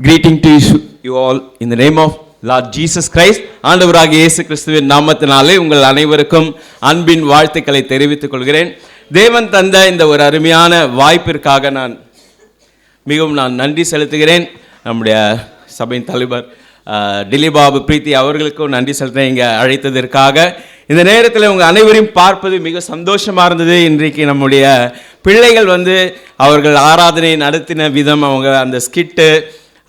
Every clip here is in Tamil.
Greeting to you all in the name of Lord Jesus Christ. ஆண்டவராகிய இயேசு கிறிஸ்துவின் நாமத்தினாலே உங்கள் அனைவருக்கும் அன்பின் வாழ்த்துக்களை தெரிவித்துக் கொள்கிறேன். தேவன் தந்த இந்த ஒரு அருமையான வாய்ப்பிற்காக நான் மிகவும் நன்றி செலுத்துகிறேன். நம்முடைய சபையின் தலைவர் டிலிபாபு பிரீத்தி அவர்களுக்கும் நன்றி செலுத்துகிறேன் இங்கே அழைத்ததற்காக. இந்த நேரத்தில் உங்கள் அனைவரையும் பார்ப்பது மிக சந்தோஷமாக இருந்தது. இன்றைக்கு நம்முடைய பிள்ளைகள் அவர்கள் ஆராதனை நடத்தின விதம், அவங்க அந்த ஸ்கிட்டு,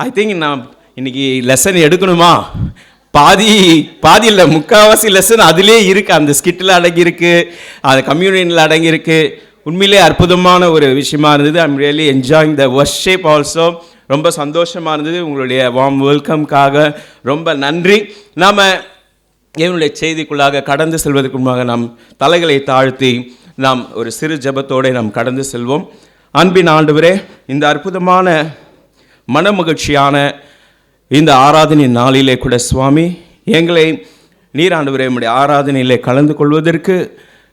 ஐ திங்க் நான் இன்னைக்கு லெசன் எடுக்கணுமா, பாதி இல்லை முக்கால்வாசி லெசன் அதிலே இருக்குது, அந்த ஸ்கிட்டில் அடங்கியிருக்கு, அந்த கம்யூனியனில் அடங்கியிருக்கு. உண்மையிலே அற்புதமான ஒரு விஷயமா இருந்தது. I'm really enjoying the worship also. ரொம்ப சந்தோஷமாக இருந்தது. உங்களுடைய வார்ம் வெல்கம்காக ரொம்ப நன்றி. நாம் என்னுடைய செய்திக்குள்ளாக கடந்து செல்வதற்கு முன்பாக நாம் தலைகளை தாழ்த்தி நாம் ஒரு சிறு ஜெபத்தோடு நாம் கடந்து செல்வோம். அன்பின் ஆண்டவரே, இந்த அற்புதமான மனமகிழ்ச்சியான இந்த ஆராதனை நாளிலே கூட சுவாமி, எங்களை நீர் ஆண்டவரே உம்முடைய ஆராதனையிலே கலந்து கொள்வதற்கு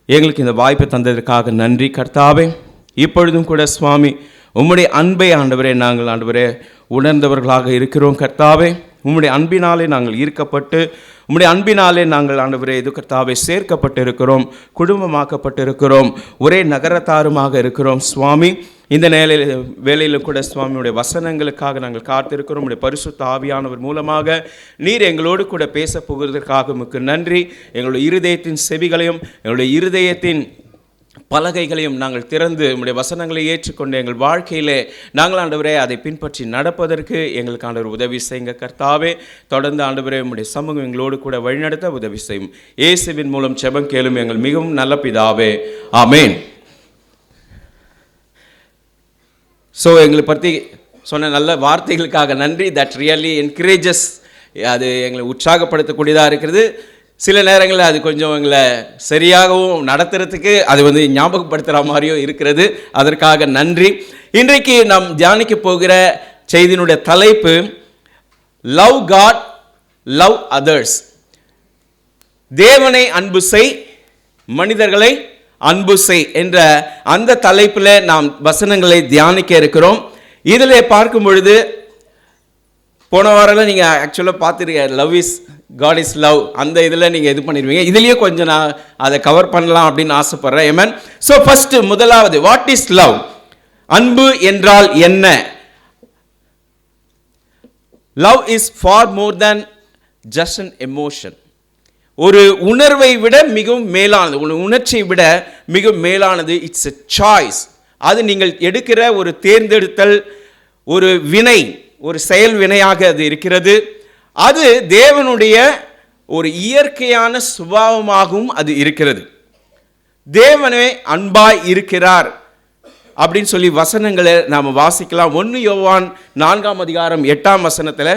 எங்களுக்கு இந்த வாய்ப்பை தந்ததற்காக நன்றி கர்த்தாவே. இப்பொழுதும் கூட சுவாமி உம்முடைய அன்பை ஆண்டவரே நாங்கள் ஆண்டவரே உணர்ந்தவர்களாக இருக்கிறோம் கர்த்தாவே. உம்முடைய அன்பினாலே நாங்கள் ஈர்க்கப்பட்டு, உம்முடைய அன்பினாலே நாங்கள் ஆண்டவரே இது கர்த்தாவே சேர்க்கப்பட்டு இருக்கிறோம், குடும்பமாக்கப்பட்டு இருக்கிறோம், ஒரே நகரத்தாருமாக இருக்கிறோம் சுவாமி. இந்த வேளையிலும் கூட சுவாமியுடைய வசனங்களுக்காக நாங்கள் காத்திருக்கிறோம். உடைய பரிசுத்த ஆவியானவர் மூலமாக நீர் எங்களோடு கூட பேச போகிறதற்காக உமக்கு நன்றி. எங்களுடைய இருதயத்தின் செவிகளையும் எங்களுடைய இருதயத்தின் பலகைகளையும் நாங்கள் திறந்து உம்முடைய வசனங்களை ஏற்றுக்கொண்டு எங்கள் வாழ்க்கையிலே நாங்கள் ஆண்டவரே அதை பின்பற்றி நடப்பதற்கு எங்களுக்கு ஆண்டவர் உதவி செய்யுங்க கர்த்தாவே. தொடர்ந்து ஆண்டவரே உம்முடைய சமூகம் எங்களோடு கூட வழிநடத்த உதவி செய்யும். இயேசுவின் மூலம் ஜெபம் கேளும் எங்கள் மிகவும் நல்ல பிதாவே, ஆமேன். ஸோ எங்களை பற்றி சொன்ன நல்ல வார்த்தைகளுக்காக நன்றி. தட் ரியலி என்கரேஜஸ், அது எங்களை உற்சாகப்படுத்தக்கூடியதாக இருக்கிறது. சில நேரங்களில் அது கொஞ்சம் எங்களை சரியாகவும் நடத்துறதுக்கு அது ஞாபகப்படுத்துகிற மாதிரியும் இருக்கிறது. அதற்காக நன்றி. இன்றைக்கு நாம் தியானிக்க போகிற செய்தியினுடைய தலைப்பு லவ் காட் லவ் அதர்ஸ். தேவனை அன்பு செய், மனிதர்களை அன்பு செய் என்ற அந்த தலைப்பில் நாம் வசனங்களை தியானிக்க இருக்கிறோம். இதில் பார்க்கும் பொழுது போன வாரம் நீங்கள் ஆக்சுவலாக பார்த்துருக்க love is God is love, அந்த இதில் நீங்கள் இது பண்ணிடுவீங்க. இதுலேயே கொஞ்சம் நான் அதை கவர் பண்ணலாம் அப்படின்னு ஆசைப்பட்றேன். ஏமன். ஸோ ஃபர்ஸ்ட் முதலாவது, வாட் இஸ் லவ்? அன்பு என்றால் என்ன? Love is for more than just an emotion. ஒரு உணர்வை விட மிகவும் மேலானது, ஒரு உணர்ச்சியை விட மிகவும் மேலானது. It's a choice. அது நீங்கள் எடுக்கிற ஒரு தேர்ந்தெடுத்தல், ஒரு வினை, ஒரு செயல் வினையாக அது இருக்கிறது. அது தேவனுடைய ஒரு இயற்கையான சுபாவமாகவும் அது இருக்கிறது. தேவனே அன்பாய் இருக்கிறார் அப்படின்னு சொல்லி வசனங்களை நாம் வாசிக்கலாம். 1 யோவான் 4ஆம் அதிகாரம் 8ஆம் வசனத்தில்,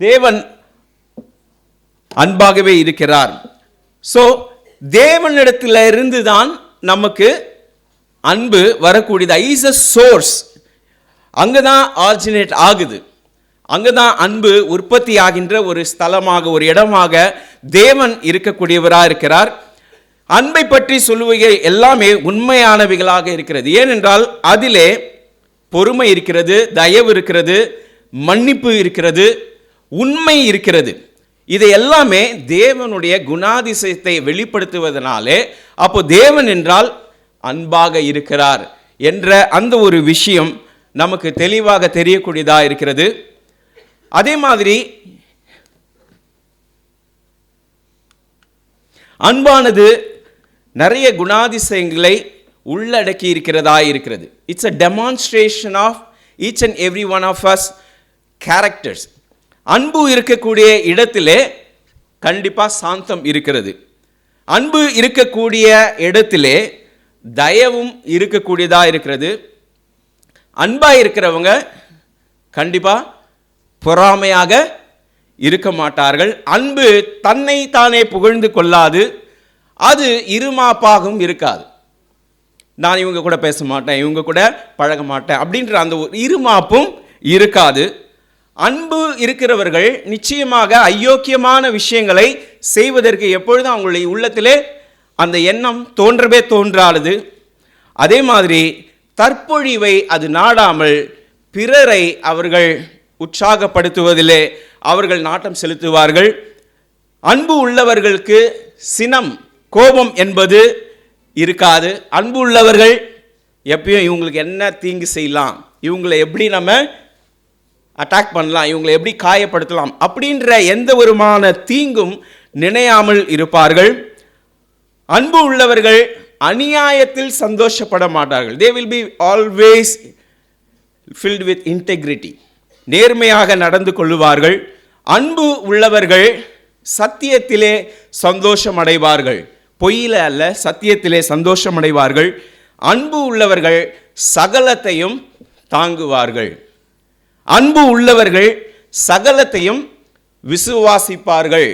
தேவன் அன்பாகவே இருக்கிறார். ஸோ தேவனிடத்தில் இருந்து தான் நமக்கு அன்பு வரக்கூடியது. Is a source. அங்கே தான் ஆரிஜினேட் ஆகுது, அங்கே தான் அன்பு உற்பத்தி ஆகின்ற ஒரு ஸ்தலமாக, ஒரு இடமாக தேவன் இருக்கக்கூடியவராக இருக்கிறார். அன்பை பற்றி சொல்லுவவை எல்லாமே உண்மையானவைகளாக இருக்கிறது. ஏனென்றால் அதிலே பொறுமை இருக்கிறது, தயவு இருக்கிறது, மன்னிப்பு இருக்கிறது, உண்மை இருக்கிறது. இதை எல்லாமே தேவனுடைய குணாதிசயத்தை வெளிப்படுத்துவதனாலே அப்போ தேவன் என்றால் அன்பாக இருக்கிறார் என்ற அந்த ஒரு விஷயம் நமக்கு தெளிவாக தெரியக்கூடியதாக இருக்கிறது. அதே மாதிரி அன்பானது நிறைய குணாதிசயங்களை உள்ளடக்கி இருக்கிறதா இருக்கிறது. It's a demonstration of each and every one of us characters. அன்பு இருக்கக்கூடிய இடத்திலே கண்டிப்பாக சாந்தம் இருக்கிறது. அன்பு இருக்கக்கூடிய இடத்திலே தயவும் இருக்கக்கூடியதாக இருக்கிறது. அன்பாக இருக்கிறவங்க கண்டிப்பாக பொறாமையாக இருக்க மாட்டார்கள். அன்பு தன்னை தானே புகழ்ந்து கொள்ளாது, அது இருமாப்பாகவும் இருக்காது. நான் இவங்க கூட பேச மாட்டேன், இவங்க கூட பழக மாட்டேன் அப்படின்ற அந்த ஒரு இருமாப்பும் இருக்காது. அன்பு இருக்கிறவர்கள் நிச்சயமாக அயோக்கியமான விஷயங்களை செய்வதற்கு எப்பொழுதும் அவங்களுடைய உள்ளத்திலே அந்த எண்ணம் தோன்றவே தோன்றாது. அதே மாதிரி தற்பொழிவை அது நாடாமல் பிறரை அவர்கள் உற்சாகப்படுத்துவதிலே அவர்கள் நாட்டம் செலுத்துவார்கள். அன்பு உள்ளவர்களுக்கு சினம், கோபம் என்பது இருக்காது. அன்பு உள்ளவர்கள் எப்பயும் இவங்களுக்கு என்ன தீங்கு செய்யலாம், இவங்களை எப்படி நம்ம அட்டாக் பண்ணலாம், இவங்களை எப்படி காயப்படுத்தலாம் அப்படின்ற எந்த விதமான தீங்கும் நினையாமல் இருப்பார்கள். அன்பு உள்ளவர்கள் அநியாயத்தில் சந்தோஷப்பட மாட்டார்கள். they will be always filled with integrity. நேர்மையாக நடந்து கொள்ளுவார்கள். அன்பு உள்ளவர்கள் சத்தியத்திலே சந்தோஷம் அடைவார்கள். பொய்யில அல்ல, சத்தியத்திலே சந்தோஷம் அடைவார்கள். அன்பு உள்ளவர்கள் சகலத்தையும் தாங்குவார்கள். அன்பு உள்ளவர்கள் சகலத்தையும் விசுவாசிப்பார்கள்.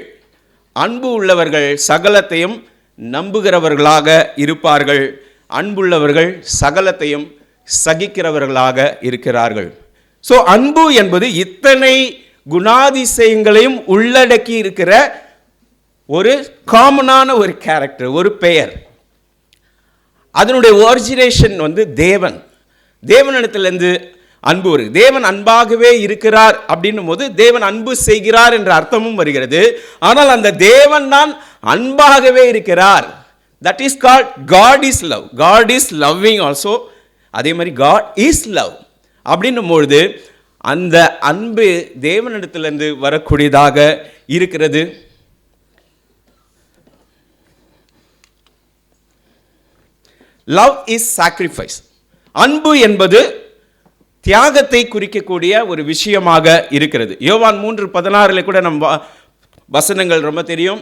அன்பு உள்ளவர்கள் சகலத்தையும் நம்புகிறவர்களாக இருப்பார்கள். அன்புள்ளவர்கள் சகலத்தையும் சகிக்கிறவர்களாக இருக்கிறார்கள். ஸோ அன்பு என்பது இத்தனை குணாதிசயங்களையும் உள்ளடக்கி இருக்கிற ஒரு காமனான ஒரு கேரக்டர், ஒரு பெயர். அதனுடைய ஒரிஜினேஷன் தேவனிடத்திலிருந்து அன்பு வருது. தேவன் அன்பாகவே இருக்கிறார் அப்படின்னும் போது தேவன் அன்பு செய்கிறார் என்ற அர்த்தமும் வருகிறது. ஆனால் அந்த தேவன் தான் அன்பாகவே இருக்கிறார். That is called God is love. God is loving also. அதே மாதிரி காட் இஸ் லவ் அப்படின்னும் பொழுது அந்த அன்பு தேவனிடத்திலிருந்து வரக்கூடியதாக இருக்கிறது. Love is sacrifice. அன்பு என்பது தியாகத்தை குறிக்கக்கூடிய ஒரு விஷயமாக இருக்கிறது. யோவான் 3:16 கூட நம்ம வசனங்கள் ரொம்ப தெரியும்.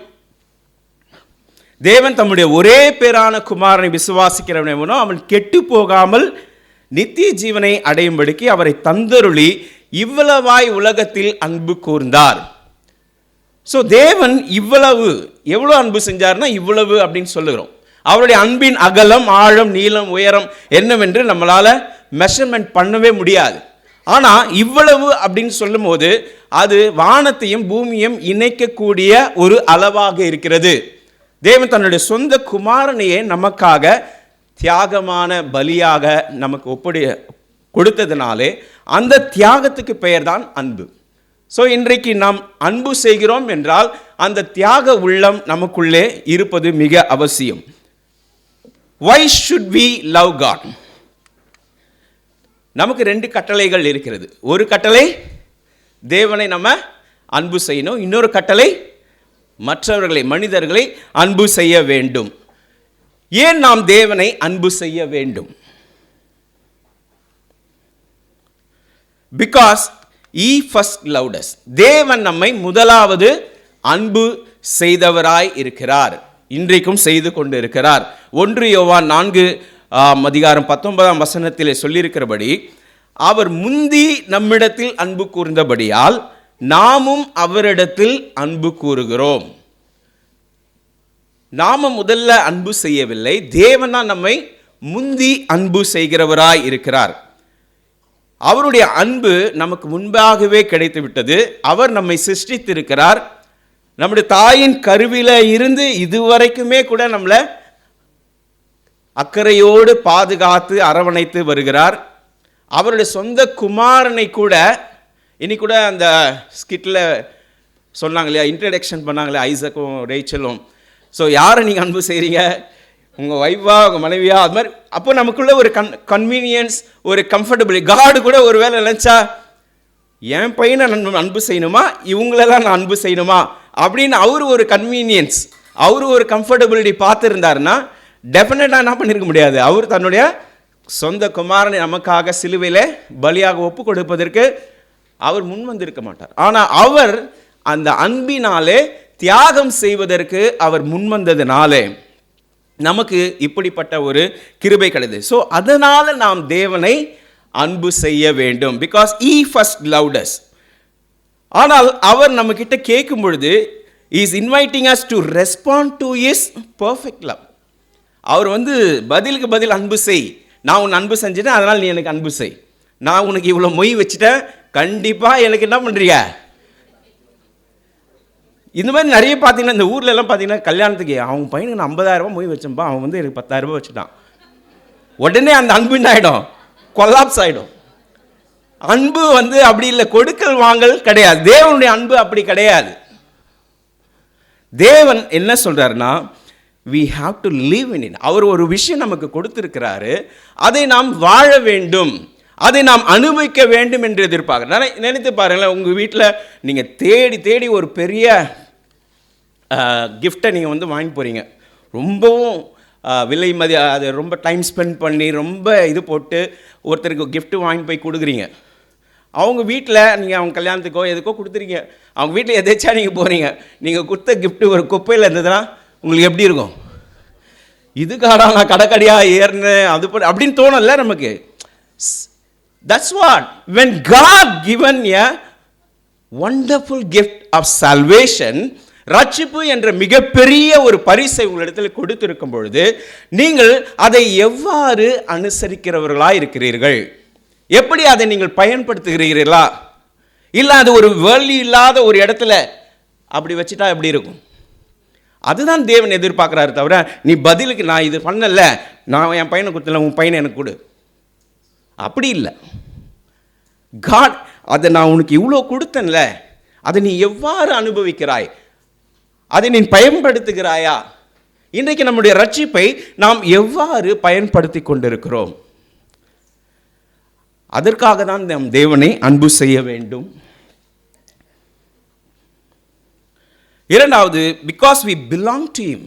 தேவன் தம்முடைய ஒரே பேரான குமாரனை விசுவாசிக்கிறவனோ அவன் கெட்டு போகாமல் நித்திய ஜீவனை அடையும்படிக்கு அவரை தந்தருளி இவ்வளவாய் உலகத்தில் அன்பு கூர்ந்தார். ஸோ தேவன் எவ்வளவு அன்பு செஞ்சார்னா இவ்வளவு அப்படின்னு சொல்லுகிறோம். அவருடைய அன்பின் அகலம், ஆழம், நீளம், உயரம் என்னவென்று நம்மளால மெஷர்மெண்ட் பண்ணவே முடியாது. ஆனால் இவ்வளவு அப்படின்னு சொல்லும் போது அது வானத்தையும் பூமியையும் இணைக்கக்கூடிய ஒரு அளவாக இருக்கிறது. தேவன் தன்னுடைய சொந்த குமாரனையே நமக்காக தியாகமான பலியாக நமக்கு கொடுத்ததுனாலே அந்த தியாகத்துக்கு பெயர் தான் அன்பு. ஸோ இன்றைக்கு நாம் அன்பு செய்கிறோம் என்றால் அந்த தியாக உள்ளம் நமக்குள்ளே இருப்பது மிக அவசியம். Why should we love God? நமக்கு 2 கட்டளைகள் இருக்கிறது. ஒரு கட்டளை தேவனை நம்ம அன்பு செய்யணும். இன்னொரு கட்டளை மற்றவர்களை, மனிதர்களை அன்பு செய்ய வேண்டும். ஏன் நாம் தேவனை அன்பு செய்ய வேண்டும்? Because he first loved us. தேவன் நம்மை முதலாவது அன்பு செய்தவராய் இருக்கிறார். இன்றைக்கும் செய்து கொண்டு இருக்கிறார். 1 யோவான் 4:19 சொல்லியிருக்கிறபடி அவர் முந்தி நம்மிடத்தில் அன்பு கூர்ந்தபடியால் நாமும் அவரிடத்தில் அன்பு கூறுகிறோம். நாம முதல்ல அன்பு செய்யவில்லை, தேவன் தான் நம்மை முந்தி அன்பு செய்கிறவராய் இருக்கிறார். அவருடைய அன்பு நமக்கு முன்பாகவே கிடைத்து விட்டது. அவர் நம்மை சிருஷ்டித்திருக்கிறார். நம்முடைய தாயின் கருவில இருந்து இதுவரைக்குமே கூட நம்மளை அக்கறையோடு பாதுகாத்து அரவணைத்து வருகிறார். அவருடைய சொந்த குமாரனை கூட இன்னைக்கு கூட அந்த ஸ்கிட்டில் சொன்னாங்க இல்லையா, இன்ட்ரடக்ஷன் பண்ணாங்களே ஐசக்கும் ரேச்சலும். ஸோ யாரை நீங்கள் அன்பு செய்கிறீங்க, உங்கள் ஒய்ஃபா, உங்கள் மனைவியா, அது மாதிரி. அப்போ நமக்குள்ள ஒரு கன்வீனியன்ஸ், ஒரு கம்ஃபர்டபிள். காடு கூட ஒரு வேலை நினச்சா என் பையனை நான் அன்பு செய்யணுமா, இவங்களெல்லாம் நான் அன்பு செய்யணுமா அப்படின்னு அவர் ஒரு கன்வீனியன்ஸ், அவர் ஒரு கம்ஃபர்டபிலிட்டி பார்த்துருந்தாருன்னா டெஃபினட்டாக என்ன பண்ணியிருக்க முடியாது. அவர் தன்னுடைய சொந்த குமாரனை நமக்காக சிலுவையில் பலியாக ஒப்பு கொடுப்பதற்கு அவர் முன் வந்திருக்க மாட்டார். ஆனால் அவர் அந்த அன்பினாலே தியாகம் செய்வதற்கு அவர் முன்வந்ததினாலே நமக்கு இப்படிப்பட்ட ஒரு கிருபை கிடைத்தது. ஸோ அதனால் நாம் தேவனை அன்பு செய்ய வேண்டும். Because he first loved us. ஆனால் அவர் நம்ம கிட்ட கேட்கும் பொழுது he is inviting us to respond to his perfect love. அவர் பதிலுக்கு பதில் அன்பு செய். நான் உன்னை அன்பு செஞ்சுட்டேன், அதனால் நீ எனக்கு அன்பு செய். நான் உனக்கு இவ்வளோ மொய் வச்சுட்டேன், கண்டிப்பாக எனக்கு என்ன பண்ணுறீங்க, இந்த மாதிரி நிறைய பார்த்தீங்கன்னா இந்த ஊரில் எல்லாம் பார்த்தீங்கன்னா கல்யாணத்துக்கு அவங்க பையனுக்கு நான் 50,000 மொய் வச்சேன்ப்பா, அவன் வந்து எனக்கு 10,000 வச்சுட்டான். உடனே அந்த அன்பு என்ன ஆகிடும்? கொலாப்ஸ் ஆகிடும். அன்பு வந்து அப்படி இல்லை, கொடுக்கல் வாங்கல் கிடையாது. தேவனுடைய அன்பு அப்படி கிடையாது. தேவன் என்ன சொல்றாருன்னா, we have to live in it. அவர் ஒரு விஷயம் நமக்கு கொடுத்திருக்கிறாரு, அதை நாம் வாழ வேண்டும், அதை நாம் அனுபவிக்க வேண்டும் என்று எதிர்பார்க்க. நினைத்து பாருங்களேன், உங்கள் வீட்டில் நீங்கள் தேடி தேடி ஒரு பெரிய கிஃப்டை நீங்கள் வந்து வாங்கி போகிறீங்க. ரொம்பவும் விலை அது ரொம்ப டைம் ஸ்பெண்ட் பண்ணி ரொம்ப இது போட்டு ஒருத்தருக்கு கிஃப்ட்டு வாங்கி போய் கொடுக்குறீங்க. அவங்க வீட்டில் நீங்கள் அவங்க கல்யாணத்துக்கோ எதுக்கோ கொடுத்துறீங்க. அவங்க வீட்டில் எதாச்சும் நீங்கள் போகிறீங்க, நீங்கள் கொடுத்த கிஃப்ட்டு ஒரு குப்பையில் இருந்ததுன்னா உங்களுக்கு எப்படி இருக்கும்? இதுக்காடா நான் கடைக்கடியாக ஏறினேன் அது அப்படின்னு தோணும்ல நமக்கு. That's what when God given a wonderful gift of salvation, ரட்சிப்பு என்ற மிகப்பெரிய ஒரு பரிசை உங்களிடத்தில் கொடுத்திருக்கும் பொழுது நீங்கள் அதை எவ்வாறு அனுசரிக்கிறவர்களாக இருக்கிறீர்கள்? எப்படி அதை நீங்கள் பயன்படுத்துகிறீர்களா? இல்லை அது ஒரு வேல்யூ இல்லாத ஒரு இடத்துல அப்படி வச்சுட்டா எப்படி இருக்கும்? அதுதான் தேவன் எதிர்பார்க்குறாரு. தவிர நீ பதிலுக்கு நான் இது பண்ணல, நான் என் பையனை கொடுத்தல, உன் பையனை எனக்கு கொடு, அப்படி இல்லை. காட் அதை நான் உனக்கு இவ்வளோ கொடுத்தேன்ல, அதை நீ எவ்வாறு அனுபவிக்கிறாய், அதை நீ பயன்படுத்துகிறாயா? இன்றைக்கு நம்முடைய ரட்சிப்பை நாம் எவ்வாறு பயன்படுத்தி கொண்டிருக்கிறோம்? அதற்காக தான் நாம் தேவனை அன்பு செய்ய வேண்டும். இரண்டாவது, because we belong to him.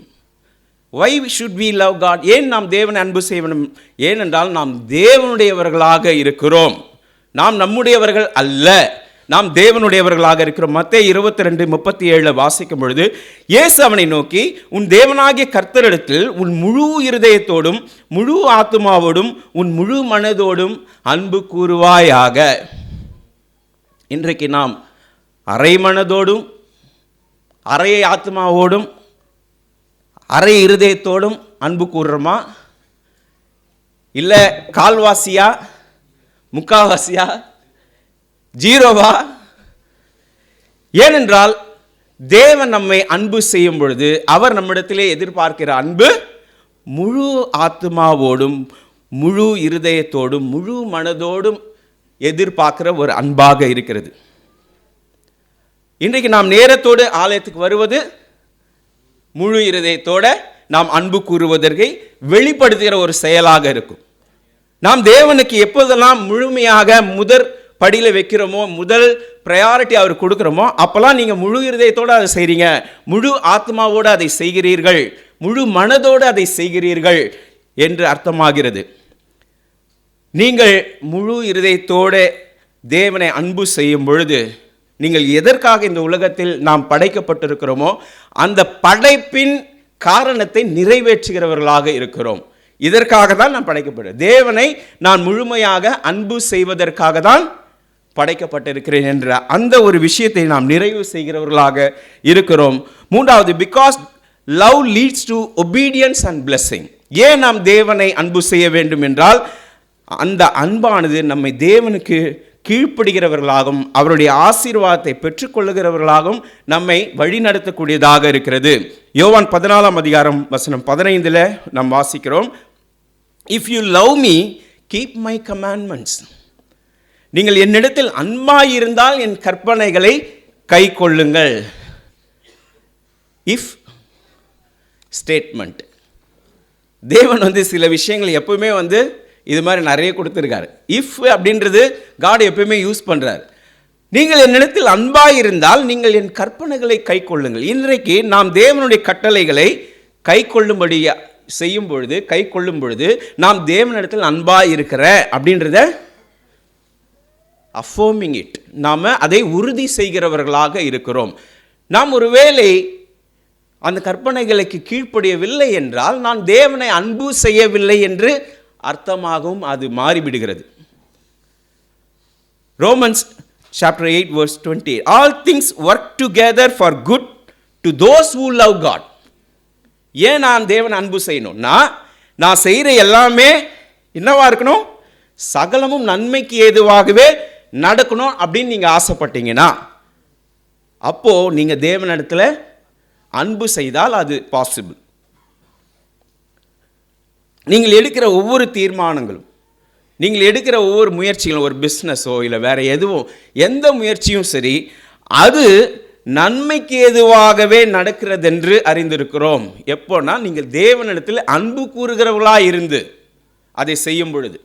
Why should we love God? ஏன் நாம் தேவனை அன்பு செய்ய வேண்டும்? ஏனென்றால் நாம் தேவனுடையவர்களாக இருக்கிறோம். நாம் நம்முடையவர்கள் அல்ல, நாம் தேவனுடையவர்களாக இருக்கிறோம். மத்தேயு 22:37 வாசிக்கும் பொழுது இயேசு அவனை நோக்கி, உன் தேவனாகிய கர்த்தரிடத்தில் உன் முழு இருதயத்தோடும் முழு ஆத்துமாவோடும் உன் முழு மனதோடும் அன்பு கூறுவாயாக. இன்றைக்கு நாம் அரை மனதோடும் அரை ஆத்மாவோடும் அரை இருதயத்தோடும் அன்பு கூறுறோமா? இல்லை கால்வாசியா, முக்காவாசியா, ஜீரோவா? ஏனென்றால் தேவன் நம்மை அன்பு செய்யும் பொழுது அவர் நம்மிடத்திலே எதிர்பார்க்கிற அன்பு முழு ஆத்மாவோடும் முழு இருதயத்தோடும் முழு மனதோடும் எதிர்பார்க்கிற ஒரு அன்பாக இருக்கிறது. இன்றைக்கு நாம் நேரத்தோடு ஆலயத்துக்கு வருவது முழு இருதயத்தோடு நாம் அன்பு கூறுவதற்கு வெளிப்படுத்துகிற ஒரு செயலாக இருக்கும். நாம் தேவனுக்கு எப்போதெல்லாம் முழுமையாக முதற் படியில் வைக்கிறோமோ, முதல் ப்ரையாரிட்டி அவர் கொடுக்குறோமோ, அப்போல்லாம் நீங்கள் முழு இருதயத்தோடு அதை செய்கிறீங்க, முழு ஆத்மாவோடு அதை செய்கிறீர்கள், முழு மனதோடு அதை செய்கிறீர்கள் என்று அர்த்தமாகிறது. நீங்கள் முழு இருதயத்தோடு தேவனை அன்பு செய்யும் பொழுது நீங்கள் எதற்காக இந்த உலகத்தில் நாம் படைக்கப்பட்டிருக்கிறோமோ அந்த படைப்பின் காரணத்தை நிறைவேற்றுகிறவர்களாக இருக்கிறோம். இதற்காக தான் நான் படைக்கப்பட்டேன். தேவனை நான் முழுமையாக அன்பு செய்வதற்காக தான் படைக்கப்பட்டிருக்கிறேன் என்ற அந்த ஒரு விஷயத்தை நாம் நிறைவு செய்கிறவர்களாக இருக்கிறோம். மூன்றாவது, because love leads to obedience and blessing. ஏன் நாம் தேவனை அன்பு செய்ய வேண்டும் என்றால் அந்த அன்பானது நம்மை தேவனுக்கு கீழ்ப்படுகிறவர்களாகவும் அவருடைய ஆசீர்வாதத்தை பெற்றுக்கொள்ளுகிறவர்களாகவும் நம்மை வழிநடத்தக்கூடியதாக இருக்கிறது. யோவான் 14:15 நாம் வாசிக்கிறோம், if you love me keep my commandments. நீங்கள் என்னிடத்தில் அன்பாயிருந்தால் என் கற்பனைகளை கை கொள்ளுங்கள். If statement. தேவன் சில விஷயங்கள் எப்பவுமே இது மாதிரி நிறைய கொடுத்துருக்காரு. இஃப் அப்படின்றது காட் எப்பயுமே யூஸ் பண்ணுறார். நீங்கள் என்னிடத்தில் அன்பாயிருந்தால் நீங்கள் என் கற்பனைகளை கை கொள்ளுங்கள். இன்றைக்கு நாம் தேவனுடைய கட்டளைகளை கை கொள்ளும்படி செய்யும் பொழுது, கை கொள்ளும் பொழுது நாம் தேவனிடத்தில் அன்பாயிருக்கிற அப்படின்றத அஃபர்மிங் இட், நாம் அதை உறுதி செய்கிறவர்களாக இருக்கிறோம். நாம் ஒருவேளை அந்த கற்பனைகளுக்கு கீழ்ப்படியவில்லை என்றால் நான் தேவனை அன்பு செய்யவில்லை என்று அர்த்தமாகவும் அது மாறிவிடுகிறது. Romans chapter 8 verse 20, all things work together for good to those who love God. ஏன் நான் தேவனை அன்பு செய்யணும்னா நான் செய்கிற எல்லாமே என்னவா இருக்கணும்? சகலமும் நன்மைக்கு ஏதுவாகவே நடக்கணும் அப்படின்னு நீங்கள் ஆசைப்பட்டீங்கன்னா அப்போது நீங்கள் தேவனிடத்தில் அன்பு செய்தால் அது பாசிபிள். நீங்கள் எடுக்கிற ஒவ்வொரு தீர்மானங்களும், நீங்கள் எடுக்கிற ஒவ்வொரு முயற்சிகளும், ஒரு பிஸ்னஸோ இல்லை வேறு எதுவும், எந்த முயற்சியும் சரி, அது நன்மைக்கு ஏதுவாகவே நடக்கிறதென்று அறிந்திருக்கிறோம். எப்போனா நீங்கள் தேவனிடத்தில் அன்பு கூறுகிறவர்களாக இருந்து அதை செய்யும் பொழுது.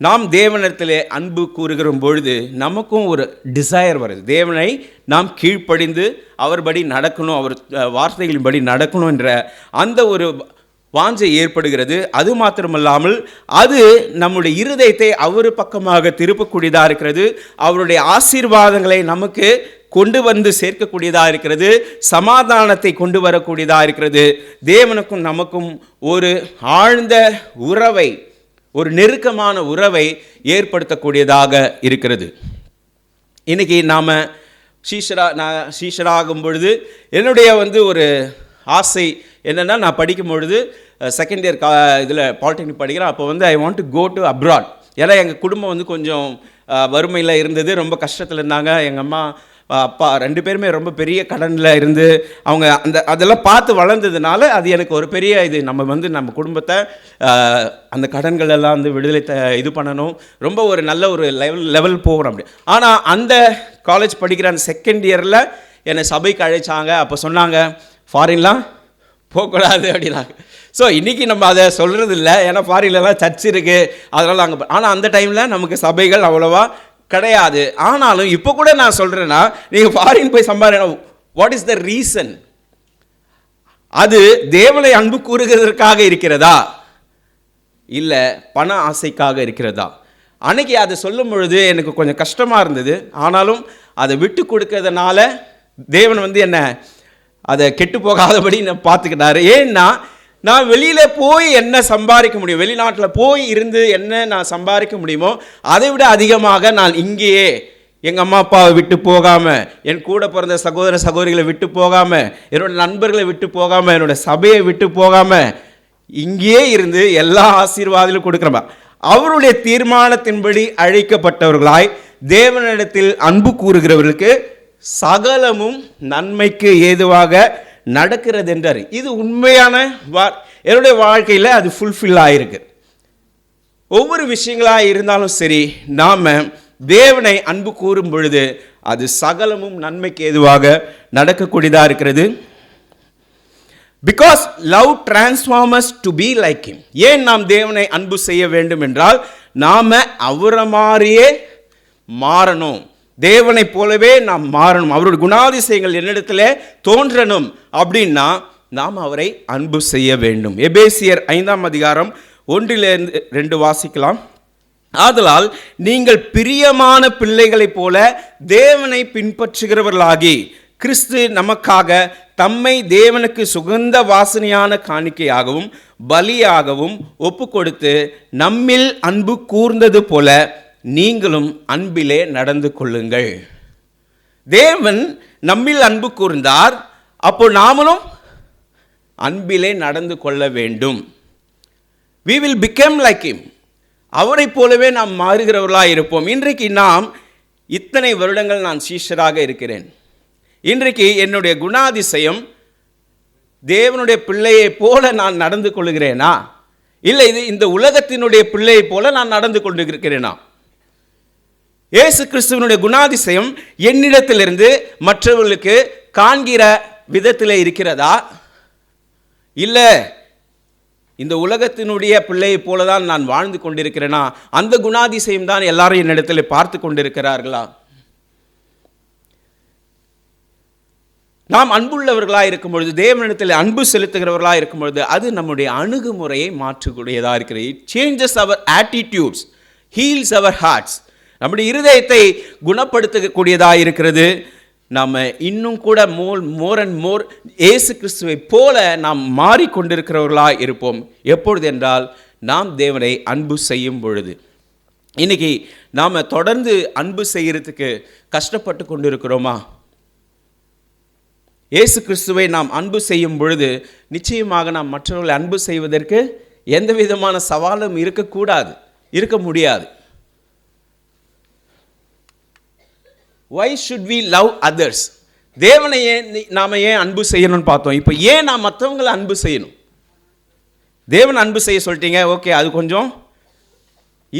நாம் தேவனிடத்திலே அன்பு கூறுகிற பொழுது நமக்கும் ஒரு டிசையர் வருது. தேவனை நாம் கீழ்ப்படிந்து அவர்படி நடக்கணும், அவர் வார்த்தைகளின்படி நடக்கணும் என்ற அந்த ஒரு வாஞ்சை ஏற்படுகிறது. அது மாத்திரமல்லாமல் அது நம்முடைய இருதயத்தை அவர் பக்கமாக திருப்பக்கூடியதாக இருக்கிறது. அவருடைய ஆசீர்வாதங்களை நமக்கு கொண்டு வந்து சேர்க்கக்கூடியதாக இருக்கிறது. சமாதானத்தை கொண்டு வரக்கூடியதாக இருக்கிறது. தேவனுக்கும் நமக்கும் ஒரு ஆழ்ந்த உறவை, ஒரு நெருக்கமான உறவை ஏற்படுத்தக்கூடியதாக இருக்கிறது. இன்றைக்கி நாம் சீஷராகும் பொழுது என்னுடைய ஒரு ஆசை என்னென்னா, நான் படிக்கும் பொழுது செகண்ட் இயர் இதில் பாலிடெக்னிக் படிக்கிறேன். அப்போ I want to go to abroad. ஏன்னா எங்கள் குடும்பம் கொஞ்சம் வறுமையில் இருந்தது, ரொம்ப கஷ்டத்தில் இருந்தாங்க. எங்கள் அம்மா அப்பா 2 பேருமே ரொம்ப பெரிய கடனில் இருந்து அவங்க அதெல்லாம் பார்த்து வளர்ந்ததுனால அது எனக்கு ஒரு பெரிய இது. நம்ம குடும்பத்தை அந்த கடன்கள் எல்லாம் விடுதலை இது பண்ணணும், ரொம்ப ஒரு நல்ல ஒரு லெவல் போகணும் அப்படி. ஆனால் அந்த காலேஜ் படிக்கிற அந்த செகண்ட் இயரில் என்னை சபைக்கு அழைச்சாங்க. அப்போ சொன்னாங்க, ஃபாரின்லாம் போகக்கூடாது அப்படின்னாங்க. ஸோ இன்றைக்கி நம்ம அதை சொல்கிறது இல்லை, ஏன்னா ஃபாரின்லலாம் சர்ச் இருக்குது, அதனால் அங்கே. ஆனால் அந்த டைமில் நமக்கு சபைகள் அவ்வளோவா கிடையாது. ஆனாலும் இப்போ கூட நான் சொல்கிறேன்னா, நீங்கள் ஃபாரின் போய் சம்பாதிக்கணும், வாட் இஸ் த ரீசன்? அது தேவனை அன்பு கூறுகிறதற்காக இருக்கிறதா, இல்லை பண ஆசைக்காக இருக்கிறதா? அன்னைக்கு அதை சொல்லும் பொழுது எனக்கு கொஞ்சம் கஷ்டமாக இருந்தது. ஆனாலும் அதை விட்டு கொடுக்கறதுனால தேவன் என்ன அதை கெட்டு போகாதபடி நான் பார்த்துக்கிட்டாரு. ஏன்னா நான் வெளியில் போய் என்ன சம்பாதிக்க முடியும், வெளிநாட்டில் போய் இருந்து என்ன நான் சம்பாதிக்க முடியுமோ அதை விட அதிகமாக நான் இங்கேயே எங்கள் அம்மா அப்பாவை விட்டு போகாமல், என் கூட பிறந்த சகோதர சகோதரிகளை விட்டு போகாமல், என்னோட நண்பர்களை விட்டு போகாமல், என்னோட சபையை விட்டு போகாமல் இங்கேயே இருந்து எல்லா ஆசீர்வாதங்களும் கொடுக்குறமா. அவருடைய தீர்மானத்தின்படி அழைக்கப்பட்டவர்களாய் தேவனிடத்தில் அன்பு கூறுகிறவர்களுக்கு சகலமும் நன்மைக்கு ஏதுவாக நடக்கிறது என்றார். இது உண்மையான என்னுடைய வாழ்க்கையில் அது ஃபுல்ஃபில் ஆகிருக்கு. ஒவ்வொரு விஷயங்களாக இருந்தாலும் சரி, நாம் தேவனை அன்பு கூறும் பொழுது அது சகலமும் நன்மைக்கு ஏதுவாக நடக்கக்கூடியதாக இருக்கிறது. Because love transforms to be like him. ஏன் நாம் தேவனை அன்பு செய்ய வேண்டும் என்றால், நாம் அவரை மாதிரியே மாறணும், தேவனை போலவே நாம் மாறணும், அவருடைய குணாதிசயங்கள் என்னிடத்தில் தோன்றணும். அப்படின்னா நாம் அவரை அன்பு செய்ய வேண்டும். எபேசியர் 5ஆம் அதிகாரம் 1-2 வாசிக்கலாம். ஆதலால் நீங்கள் பிரியமான பிள்ளைகளைப் போல தேவனை பின்பற்றுகிறவர்களாகி, கிறிஸ்து நமக்காக தம்மை தேவனுக்கு சுகந்த வாசனையான காணிக்கையாகவும் பலியாகவும் ஒப்பு கொடுத்து நம்மில் அன்பு கூர்ந்தது போல நீங்களும் அன்பிலே நடந்து கொள்ளுங்கள். தேவன் நம்மில் அன்பு கூர்ந்தார், அப்போ நாமளும் அன்பிலே நடந்து கொள்ள வேண்டும். we will become like him. அவரை போலவே நாம் மாறுகிறவர்களாக இருப்போம். இன்றைக்கு நாம் இத்தனை வருடங்கள் நான் சீஷராக இருக்கிறேன். இன்றைக்கு என்னுடைய குணாதிசயம் தேவனுடைய பிள்ளையை போல நான் நடந்து கொள்கிறேனா, இல்லை இது இந்த உலகத்தினுடைய பிள்ளையை போல நான் நடந்து கொண்டிருக்கிறேனா? இயேசு கிறிஸ்துவனுடைய குணாதிசயம் என்னிடத்திலிருந்து மற்றவர்களுக்கு காண்கிற விதத்தில் இருக்கிறதா, இல்லை இந்த உலகத்தினுடைய பிள்ளையை போல தான் நான் வாழ்ந்து கொண்டிருக்கிறேனா? அந்த குணாதிசயம் தான் எல்லாரும் என்னிடத்தில் பார்த்து கொண்டிருக்கிறார்களா? நாம் அன்புள்ளவர்களாக இருக்கும் பொழுது, தேவனிடத்தில் அன்பு செலுத்துகிறவர்களாக இருக்கும் பொழுது, அது நம்முடைய அணுகுமுறையை மாற்றக்கூடியதாக இருக்கிறது. It changes our attitudes, heals our hearts. நம்முடைய இருதயத்தை குணப்படுத்தக்கூடியதாக இருக்கிறது. நாம் இன்னும் கூட மோர் அண்ட் மோர் இயேசு கிறிஸ்துவை போல நாம் மாறிக்கொண்டிருக்கிறவர்களாக இருப்போம். எப்பொழுது என்றால், நாம் தேவனை அன்பு செய்யும் பொழுது. இன்றைக்கி நாம் தொடர்ந்து அன்பு செய்கிறதுக்கு கஷ்டப்பட்டு கொண்டிருக்கிறோமா? இயேசு கிறிஸ்துவை நாம் அன்பு செய்யும் பொழுது நிச்சயமாக நாம் மற்றவர்களை அன்பு செய்வதற்கு எந்த விதமான சவாலும் இருக்க முடியாது. why should we love others? தேவனை நாம ஏன் அன்பு செய்யணும்னு பார்த்தோம். இப்போ ஏன் நான் மற்றவங்களை அன்பு செய்யணும்? தேவன் அன்பு செய்ய சொல்லிட்டீங்க, ஓகே, அது கொஞ்சம்